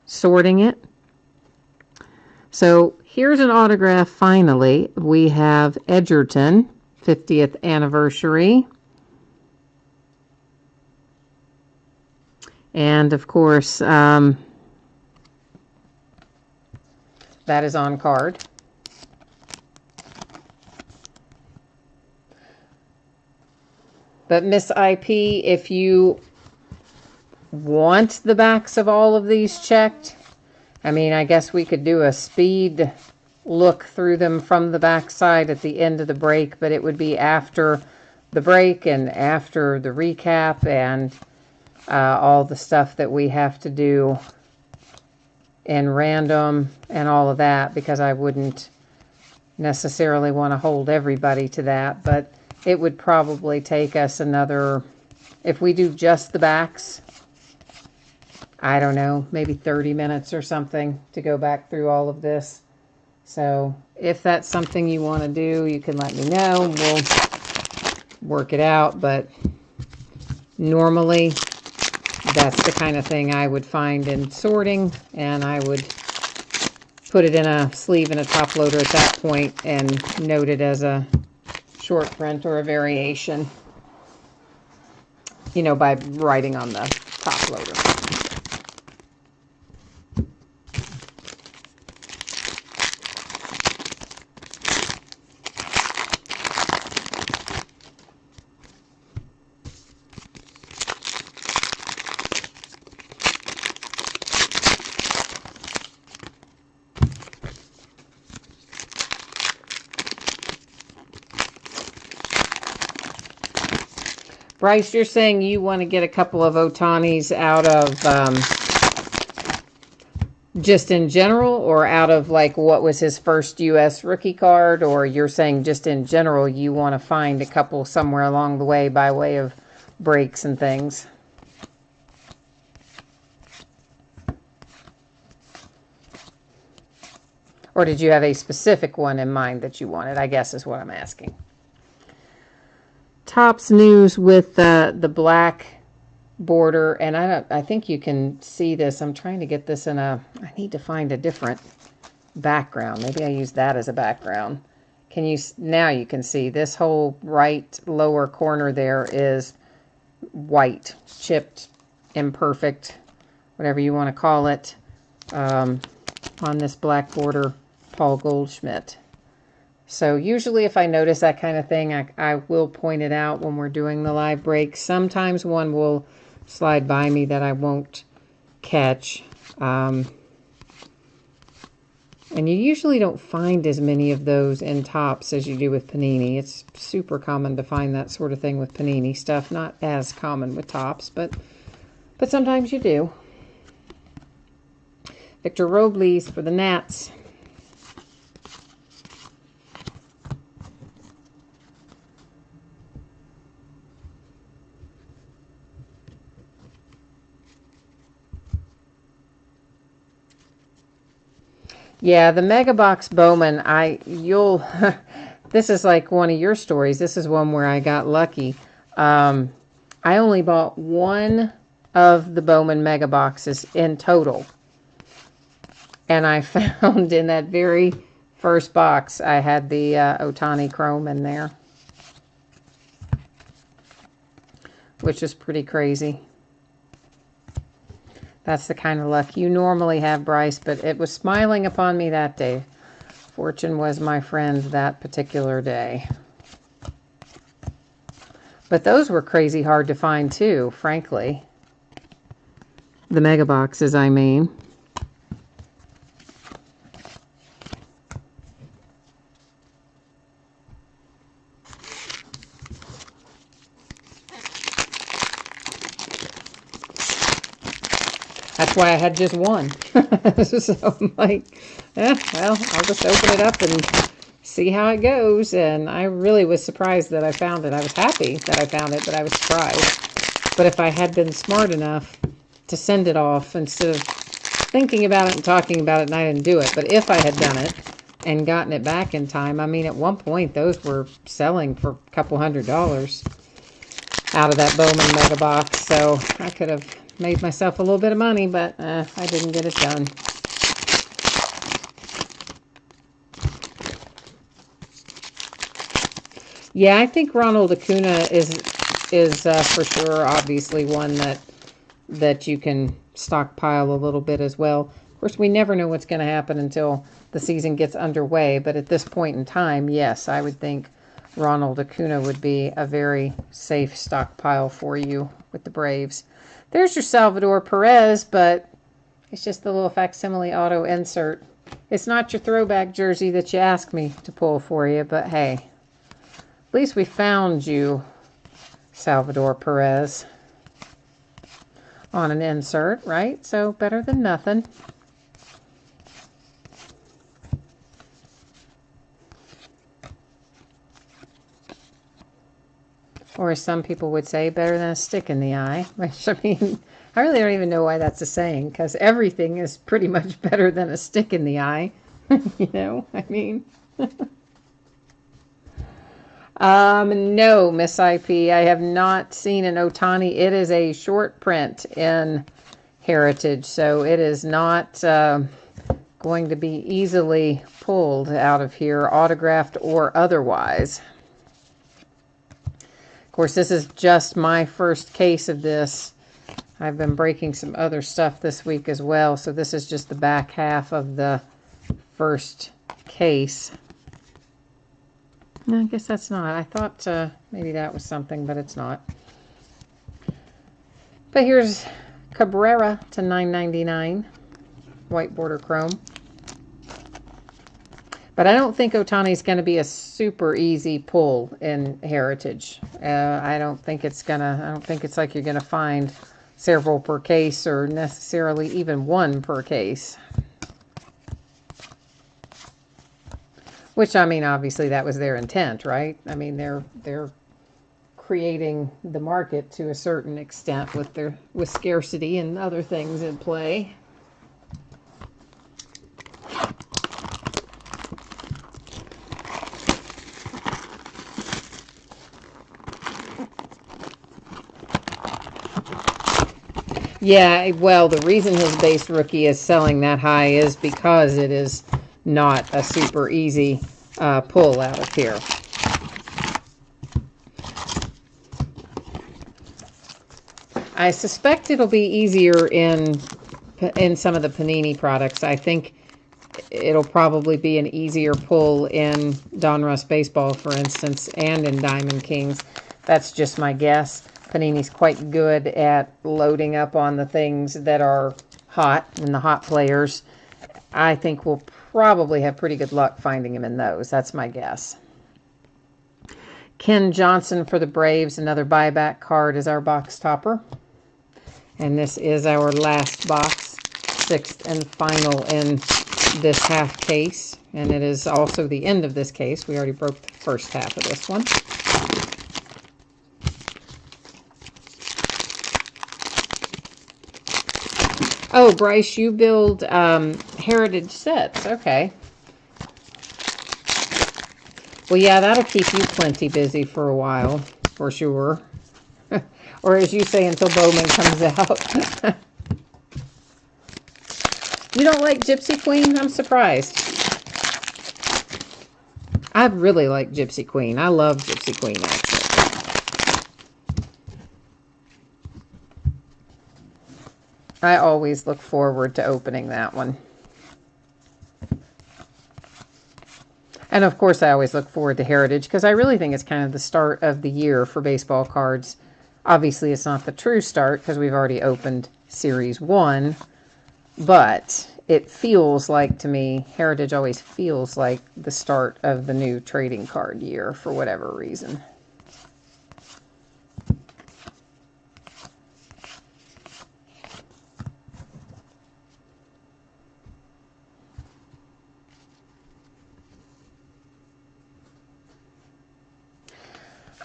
A: sorting it. So here's an autograph finally. We have Edgerton, 50th anniversary. And of course, that is on card. But Miss IP, if you want the backs of all of these checked, I mean, I guess we could do a speed look through them from the back side at the end of the break, but it would be after the break and after the recap and all the stuff that we have to do in random and all of that, because I wouldn't necessarily want to hold everybody to that, but it would probably take us another, if we do just the backs, I don't know, maybe 30 minutes or something to go back through all of this. So if that's something you want to do, you can let me know. We'll work it out, but normally that's the kind of thing I would find in sorting, and I would put it in a sleeve and a top loader at that point and note it as a short print or a variation, you know, by writing on the top loader. Bryce, you're saying you want to get a couple of Otanis out of just in general, or out of like what was his first U.S. rookie card, or you're saying just in general you want to find a couple somewhere along the way by way of breaks and things? Or did you have a specific one in mind that you wanted, I guess is what I'm asking. Topps News with the black border, and I think you can see this. I'm trying to get this in a, I need to find a different background. Maybe I use that as a background. Can you, now you can see this whole right lower corner there is white, chipped, imperfect, whatever you want to call it, on this black border, Paul Goldschmidt. So usually if I notice that kind of thing, I will point it out when we're doing the live break. Sometimes one will slide by me that I won't catch. And you usually don't find as many of those in Topps as you do with Panini. It's super common to find that sort of thing with Panini stuff. Not as common with Topps, but sometimes you do. Victor Robles for the Nats. Yeah, the Mega Box Bowman, this is like one of your stories. This is one where I got lucky. I only bought one of the Bowman Mega Boxes in total. And I found in that very first box, I had the Ohtani Chrome in there, which is pretty crazy. That's the kind of luck you normally have, Bryce, but it was smiling upon me that day. Fortune was my friend that particular day. But those were crazy hard to find too, frankly. The Mega Boxes, I mean. That's why I had just one. So I'm like, well, I'll just open it up and see how it goes. And I really was surprised that I found it. I was happy that I found it, but I was surprised. But if I had been smart enough to send it off instead of thinking about it and talking about it, and I didn't do it, but if I had done it and gotten it back in time, I mean, at one point, those were selling for a couple $100 out of that Bowman Mega Box. So I could have made myself a little bit of money, but I didn't get it done. Yeah, I think Ronald Acuna is for sure, obviously, one that you can stockpile a little bit as well. Of course, we never know what's going to happen until the season gets underway, but at this point in time, yes, I would think Ronald Acuna would be a very safe stockpile for you with the Braves. There's your Salvador Perez, but it's just the little facsimile auto insert. It's not your throwback jersey that you asked me to pull for you, but hey, at least we found you, Salvador Perez, on an insert, right? So better than nothing. Or as some people would say, better than a stick in the eye. Which, I mean, I really don't even know why that's a saying, because everything is pretty much better than a stick in the eye. You know, I mean. No, Miss IP, I have not seen an Ohtani. It is a short print in Heritage, so it is not going to be easily pulled out of here, autographed or otherwise. Of course, this is just my first case of this. I've been breaking some other stuff this week as well, so this is just the back half of the first case. No, I guess that's not. I thought maybe that was something, but it's not. But here's Cabrera to $9.99, white border chrome. But I don't think Ohtani's going to be a super easy pull in Heritage. I don't think it's like you're going to find several per case or necessarily even one per case. Which, I mean, obviously that was their intent, right? I mean, they're creating the market to a certain extent with scarcity and other things in play. Yeah, well, the reason his base rookie is selling that high is because it is not a super easy pull out of here. I suspect it'll be easier in some of the Panini products. I think it'll probably be an easier pull in Donruss Baseball, for instance, and in Diamond Kings. That's just my guess. Panini's quite good at loading up on the things that are hot and the hot players. I think we'll probably have pretty good luck finding him in those. That's my guess. Ken Johnson for the Braves, another buyback card, is our box topper. And this is our last box, sixth and final in this half case. And it is also the end of this case. We already broke the first half of this one. Oh, Bryce, you build Heritage sets. Okay. Well, yeah, that'll keep you plenty busy for a while, for sure. Or as you say, until Bowman comes out. You don't like Gypsy Queen? I'm surprised. I really like Gypsy Queen. I love Gypsy Queen, actually. I always look forward to opening that one. And of course, I always look forward to Heritage because I really think it's kind of the start of the year for baseball cards. Obviously, it's not the true start because we've already opened Series 1, but it feels like, to me, Heritage always feels like the start of the new trading card year for whatever reason.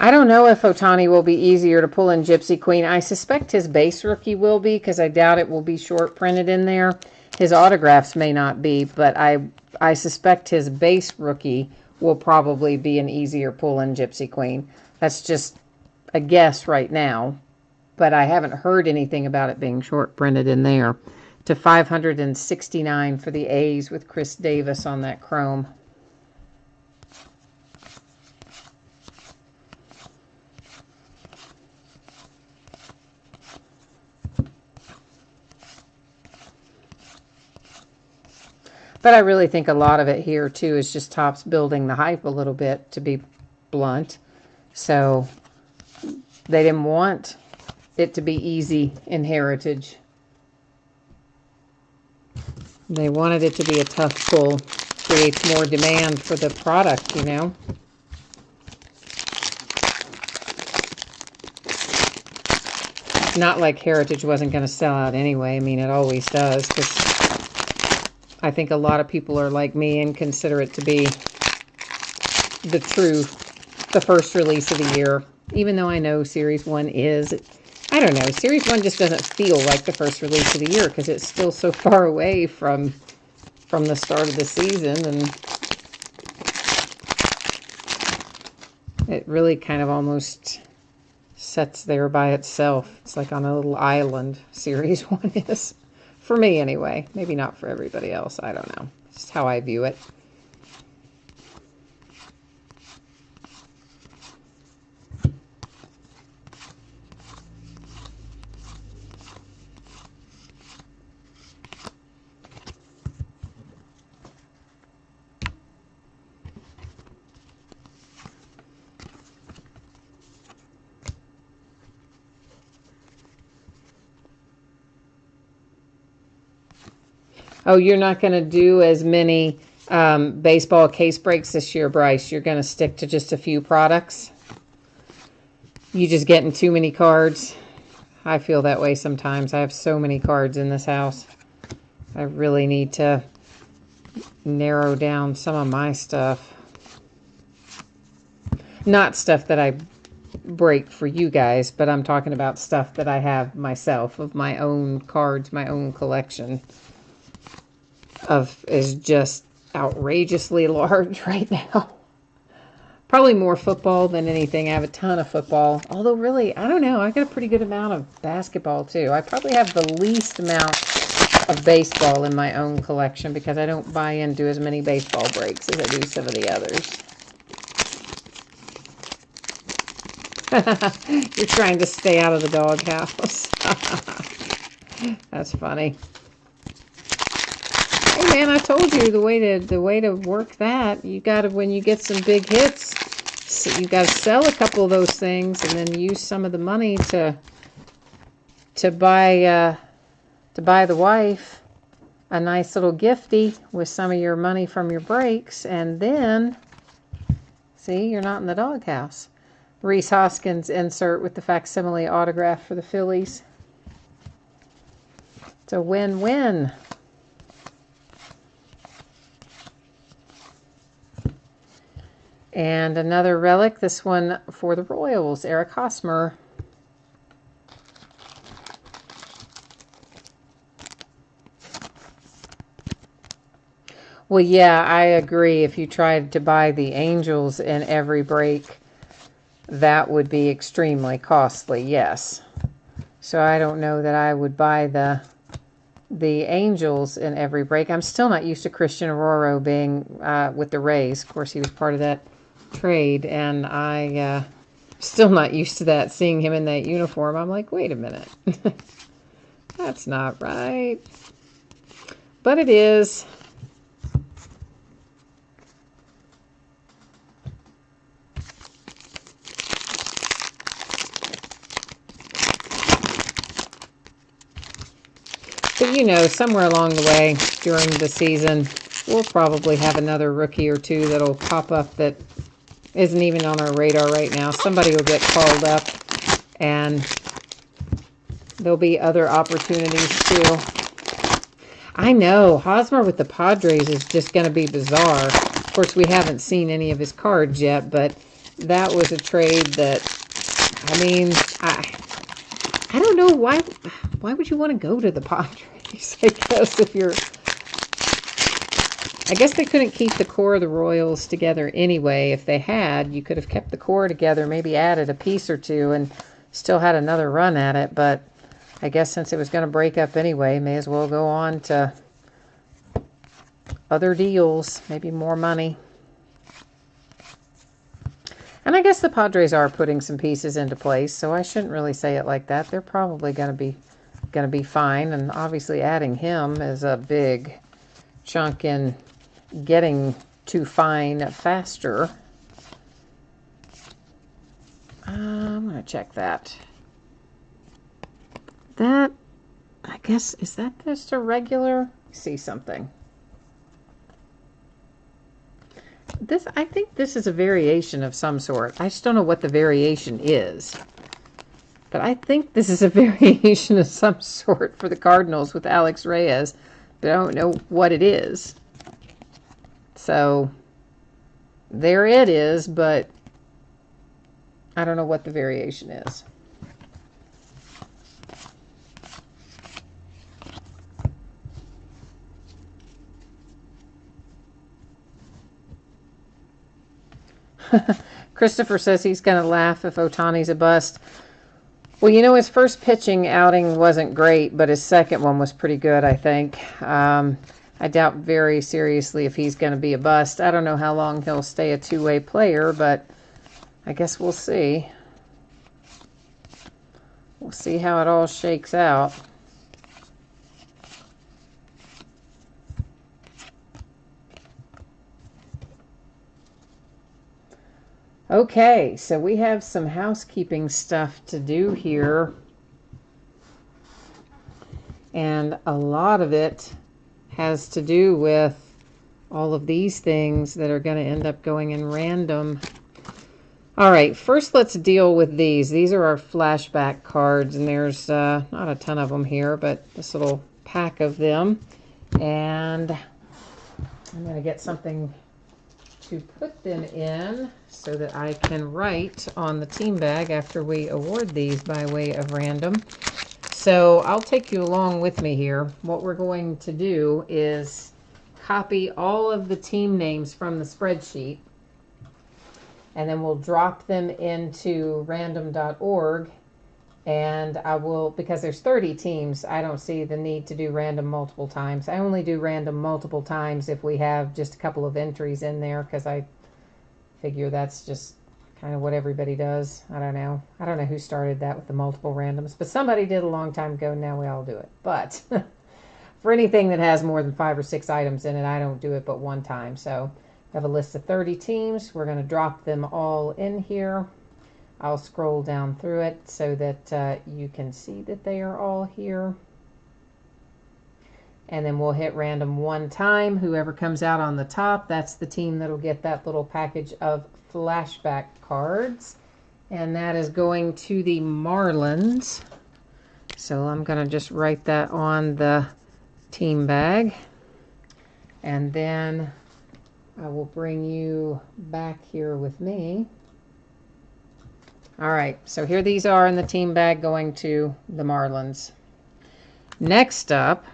A: I don't know if Otani will be easier to pull in Gypsy Queen. I suspect his base rookie will be, because I doubt it will be short printed in there. His autographs may not be, but I suspect his base rookie will probably be an easier pull in Gypsy Queen. That's just a guess right now, but I haven't heard anything about it being short printed in there. To 569 for the A's with Chris Davis on that chrome. But I really think a lot of it here, too, is just Topps building the hype a little bit, to be blunt. So they didn't want it to be easy in Heritage. They wanted it to be a tough pull. Creates more demand for the product, you know. Not like Heritage wasn't going to sell out anyway. I mean, it always does, because I think a lot of people are like me and consider it to be the first release of the year. Even though I know Series 1 is, I don't know, Series 1 just doesn't feel like the first release of the year because it's still so far away from the start of the season, and it really kind of almost sits there by itself. It's like on a little island, Series 1 is. For me, anyway. Maybe not for everybody else. I don't know. It's just how I view it. Oh, you're not going to do as many baseball case breaks this year, Bryce. You're going to stick to just a few products. You just getting too many cards. I feel that way sometimes. I have so many cards in this house. I really need to narrow down some of my stuff. Not stuff that I break for you guys, but I'm talking about stuff that I have myself, of my own cards, my own collection. Is just outrageously large right now. Probably more football than anything. I have a ton of football. Although really, I don't know. I got a pretty good amount of basketball too. I probably have the least amount of baseball in my own collection because I don't buy into as many baseball breaks as I do some of the others. You're trying to stay out of the doghouse. That's funny. Hey man, I told you the way to work that, you got to, when you get some big hits, you got to sell a couple of those things and then use some of the money to buy the wife a nice little gifty with some of your money from your breaks, and then see, you're not in the doghouse. Reese Hoskins insert with the facsimile autograph for the Phillies. It's a win-win. And another relic, this one for the Royals, Eric Hosmer. Well, yeah, I agree. If you tried to buy the Angels in every break, that would be extremely costly, yes. So I don't know that I would buy the Angels in every break. I'm still not used to Christian Aurora being with the Rays. Of course, he was part of that trade, and I still not used to that, seeing him in that uniform. I'm like, wait a minute. That's not right. But it is. But you know, somewhere along the way during the season, we'll probably have another rookie or two that'll pop up that isn't even on our radar right now. Somebody will get called up, and there'll be other opportunities too. I know, Hosmer with the Padres is just going to be bizarre. Of course, we haven't seen any of his cards yet, but that was a trade that, I mean, I don't know why would you want to go to the Padres? I guess I guess they couldn't keep the core of the Royals together anyway. If they had, you could have kept the core together, maybe added a piece or two and still had another run at it. But I guess since it was going to break up anyway, may as well go on to other deals, maybe more money. And I guess the Padres are putting some pieces into place, so I shouldn't really say it like that. They're probably going to be fine, and obviously adding him is a big chunk in getting to fine faster. I'm going to check that. That, I guess, is that just a regular? See something. This, I think this is a variation of some sort. I just don't know what the variation is. But I think this is a variation of some sort for the Cardinals with Alex Reyes. But I don't know what it is. So, there it is, but I don't know what the variation is. Christopher says he's going to laugh if Ohtani's a bust. Well, you know, his first pitching outing wasn't great, but his second one was pretty good, I think. I doubt very seriously if he's going to be a bust. I don't know how long he'll stay a two-way player, but I guess we'll see. We'll see how it all shakes out. Okay, so we have some housekeeping stuff to do here. And a lot of it has to do with all of these things that are going to end up going in random. All right, first let's deal with these. These are our flashback cards, and there's not a ton of them here, but this little pack of them. And I'm going to get something to put them in so that I can write on the team bag after we award these by way of random. So I'll take you along with me here. What we're going to do is copy all of the team names from the spreadsheet, and then we'll drop them into random.org. And I will, because there's 30 teams, I don't see the need to do random multiple times. I only do random multiple times if we have just a couple of entries in there, because I figure that's just kind of what everybody does. I don't know. I don't know who started that with the multiple randoms, but somebody did a long time ago. Now we all do it. But for anything that has more than 5 or 6 items in it, I don't do it but one time. So I have a list of 30 teams. We're going to drop them all in here. I'll scroll down through it so that you can see that they are all here. And then we'll hit random one time. Whoever comes out on the top, that's the team that'll get that little package of flashback cards. And that is going to the Marlins. So I'm going to just write that on the team bag. And then I will bring you back here with me. All right, so here these are in the team bag going to the Marlins. Next up,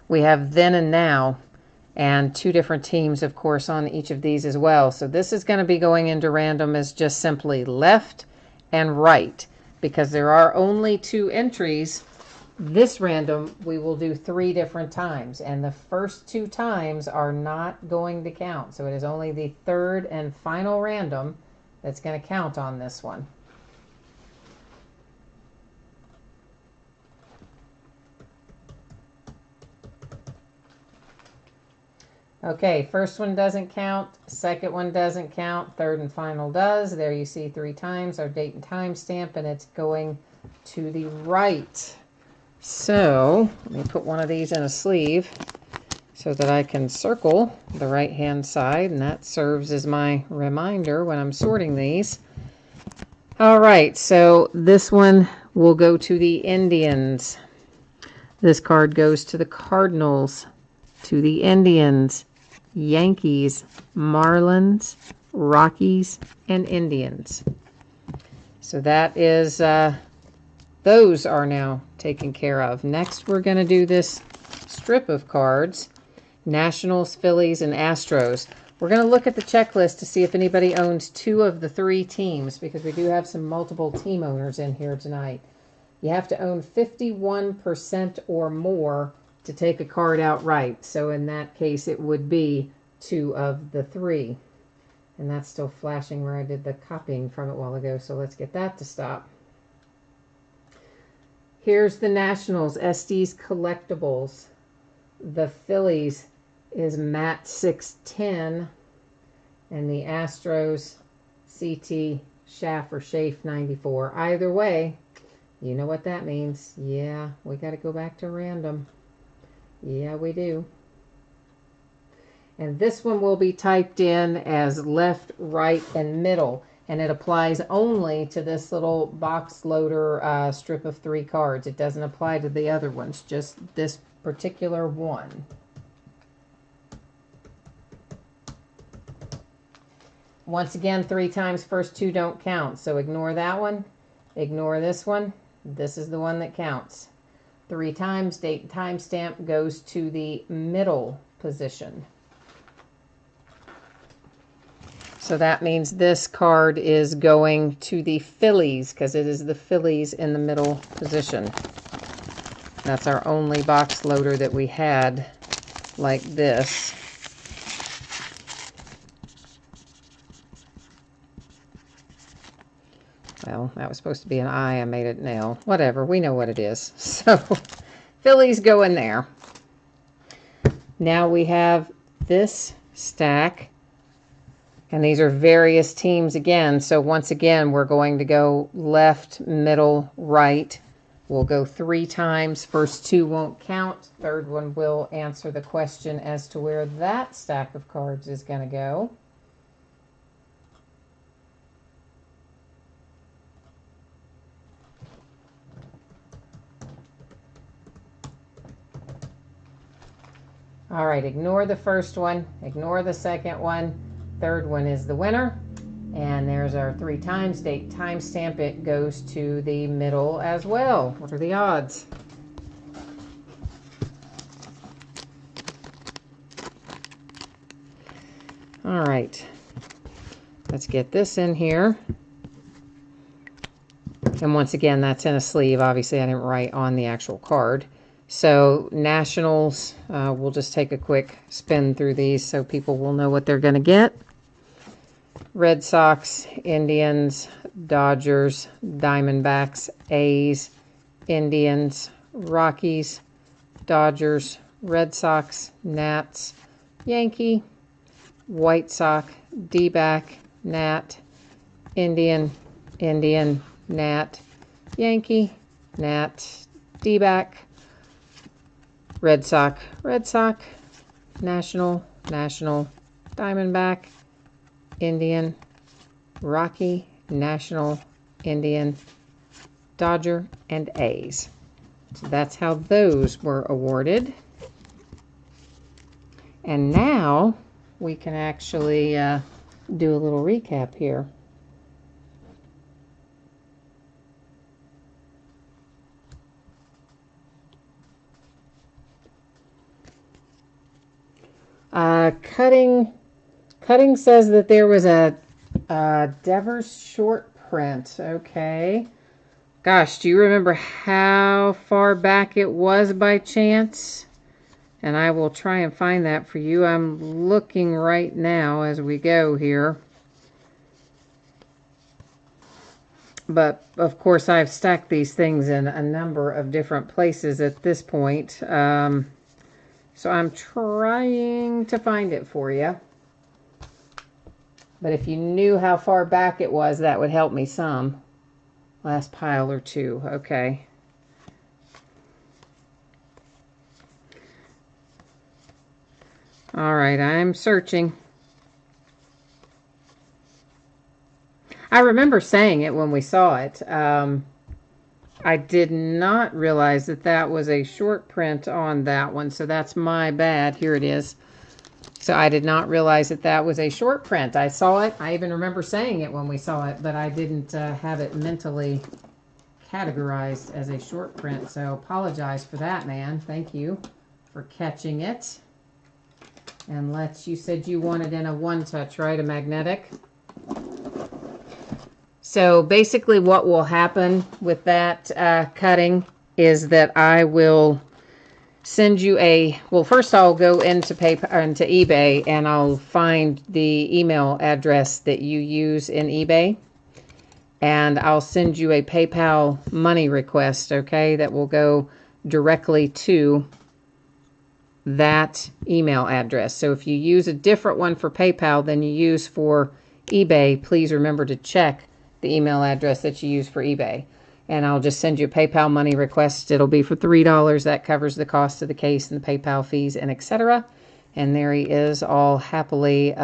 A: we have then and now, and 2 different teams, of course, on each of these as well. So this is going to be going into random as just simply left and right, because there are only 2 entries. This random we will do 3 different times, and the first 2 times are not going to count. So it is only the 3rd and final random that's going to count on this one. Okay, first one doesn't count, second one doesn't count, third and final does. There you see 3 times our date and time stamp, and it's going to the right. So let me put one of these in a sleeve so that I can circle the right hand side, and that serves as my reminder when I'm sorting these. All right, so this one will go to the Indians. This card goes to the Cardinals, to the Indians, Yankees, Marlins, Rockies, and Indians. So that is, those are now taken care of. Next, we're going to do this strip of cards, Nationals, Phillies, and Astros. We're going to look at the checklist to see if anybody owns 2 of the 3 teams, because we do have some multiple team owners in here tonight. You have to own 51% or more to take a card outright. So in that case, it would be 2 of the 3. And that's still flashing where I did the copying from it a while ago, so let's get that to stop. Here's the Nationals, SD's Collectibles. The Phillies is Matt 610, and the Astros, CT Schaff or Schaaf 94. Either way, you know what that means. Yeah, we got to go back to random. Yeah, we do. And this one will be typed in as left, right, and middle. And it applies only to this little box loader strip of 3 cards. It doesn't apply to the other ones, just this particular one. Once again, 3 times, first 2 don't count. So ignore that one. Ignore this one. This is the one that counts. 3 times, date and timestamp goes to the middle position. So that means this card is going to the Phillies, because it is the Phillies in the middle position. That's our only box loader that we had like this. Well, that was supposed to be an eye. I made it nail. Whatever. We know what it is. So, Phillies go in there. Now we have this stack. And these are various teams again. So once again, we're going to go left, middle, right. We'll go 3 times. First 2 won't count. Third one will answer the question as to where that stack of cards is going to go. All right, ignore the first one. Ignore the second one. Third one is the winner. And there's our 3 times, date, timestamp. It goes to the middle as well. What are the odds? All right. Let's get this in here. And once again, that's in a sleeve. Obviously, I didn't write on the actual card. So Nationals, we'll just take a quick spin through these so people will know what they're going to get. Red Sox, Indians, Dodgers, Diamondbacks, A's, Indians, Rockies, Dodgers, Red Sox, Nats, Yankee, White Sox, D-back, Nat, Indian, Nat, Yankee, Nat, D-back, Red Sox, National, Diamondback, Indian, Rocky, National, Indian, Dodger, and A's. So that's how those were awarded. And now we can actually do a little recap here. Cutting says that there was a Devers short print. Okay. Gosh, do you remember how far back it was by chance? And I will try and find that for you. I'm looking right now as we go here. But, of course, I've stacked these things in a number of different places at this point. So I'm trying to find it for you. But if you knew how far back it was, that would help me some. Last pile or 2. Okay. All right, I'm searching. I remember saying it when we saw it. I did not realize that that was a short print on that one, so that's my bad. Here it is. So I did not realize that that was a short print. I saw it. I even remember saying it when we saw it, but I didn't have it mentally categorized as a short print. So apologize for that, man. Thank you for catching it. And you said you wanted in a one touch, right? A magnetic. So basically what will happen with that cutting is that I will send you well, first I'll go into eBay and I'll find the email address that you use in eBay, and I'll send you a PayPal money request, okay, that will go directly to that email address. So if you use a different one for PayPal than you use for eBay, please remember to check the email address that you use for eBay. And I'll just send you a PayPal money request. It'll be for $3. That covers the cost of the case and the PayPal fees and etc. And there he is, all happily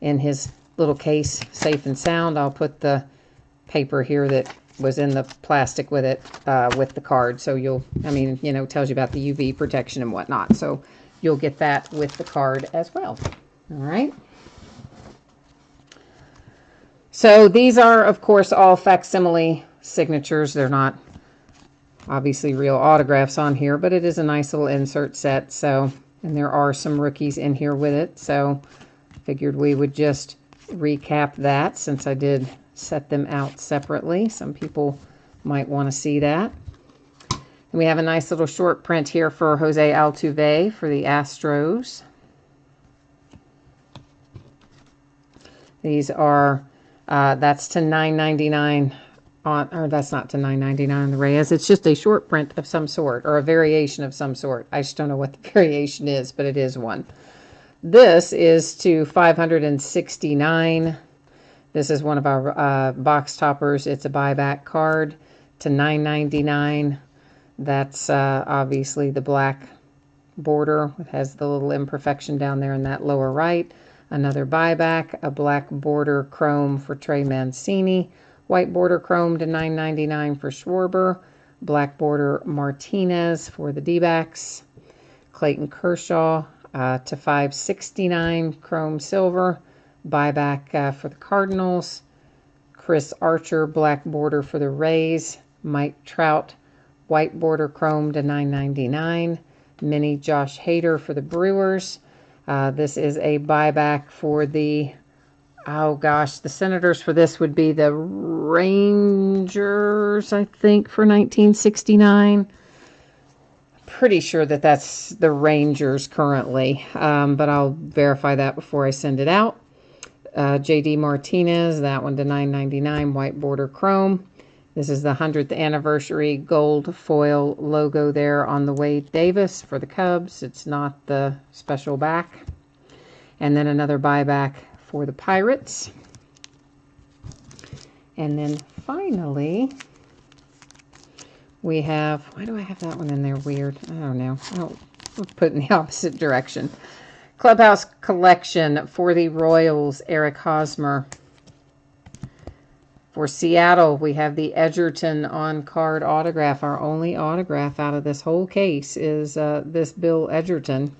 A: in his little case, safe and sound. I'll put the paper here that was in the plastic with it, with the card. So tells you about the UV protection and whatnot. So you'll get that with the card as well. All right. So these are, of course, all facsimile signatures. They're not obviously real autographs on here, but it is a nice little insert set. So, and there are some rookies in here with it. So figured we would just recap that since I did set them out separately. Some people might want to see that. And we have a nice little short print here for Jose Altuve for the Astros. These are, that's to $9.99 on, or that's not to $9.99 on the Reyes. It's just a short print of some sort, or a variation of some sort. I just don't know what the variation is, but it is one. This is to $569. This is one of our box toppers. It's a buyback card to $9.99. That's obviously the black border. It has the little imperfection down there in that lower right. Another buyback, a black border chrome for Trey Mancini. White border chrome to $9.99 for Schwarber. Black border Martinez for the D-backs. Clayton Kershaw to $5.69 chrome silver. Buyback for the Cardinals. Chris Archer, black border for the Rays. Mike Trout, white border chrome to $9.99. Mini Josh Hader for the Brewers. This is a buyback for the, the Senators for this would be the Rangers, I think, for 1969. Pretty sure that that's the Rangers currently, but I'll verify that before I send it out. JD Martinez, that one to $9.99, white border chrome. This is the 100th anniversary gold foil logo there on the Wade Davis for the Cubs. It's not the special back. And then another buyback for the Pirates. And then finally, we have, why do I have that one in there weird? I don't know. I'll put it in the opposite direction. Clubhouse Collection for the Royals, Eric Hosmer. For Seattle, we have the Edgerton on-card autograph. Our only autograph out of this whole case is this Bill Edgerton.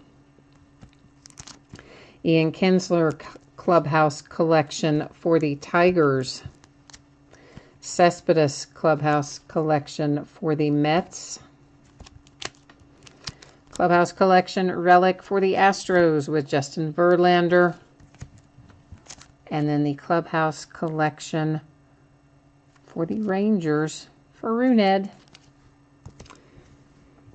A: Ian Kinsler Clubhouse Collection for the Tigers. Cespedes Clubhouse Collection for the Mets. Clubhouse Collection Relic for the Astros with Justin Verlander. And then the Clubhouse Collection for the Rangers for Runed.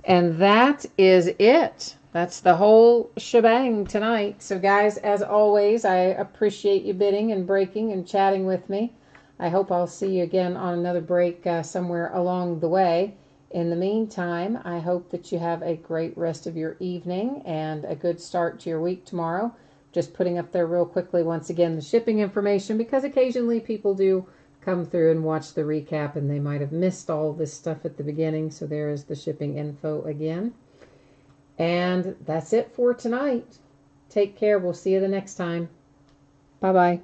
A: And that is it. That's the whole shebang tonight. So guys, as always, I appreciate you bidding and breaking and chatting with me. I hope I'll see you again on another break somewhere along the way. In the meantime, I hope that you have a great rest of your evening and a good start to your week tomorrow. Just putting up there real quickly once again the shipping information, because occasionally people do come through and watch the recap and they might have missed all this stuff at the beginning. So there is the shipping info again. And that's it for tonight. Take care. We'll see you the next time. Bye-bye.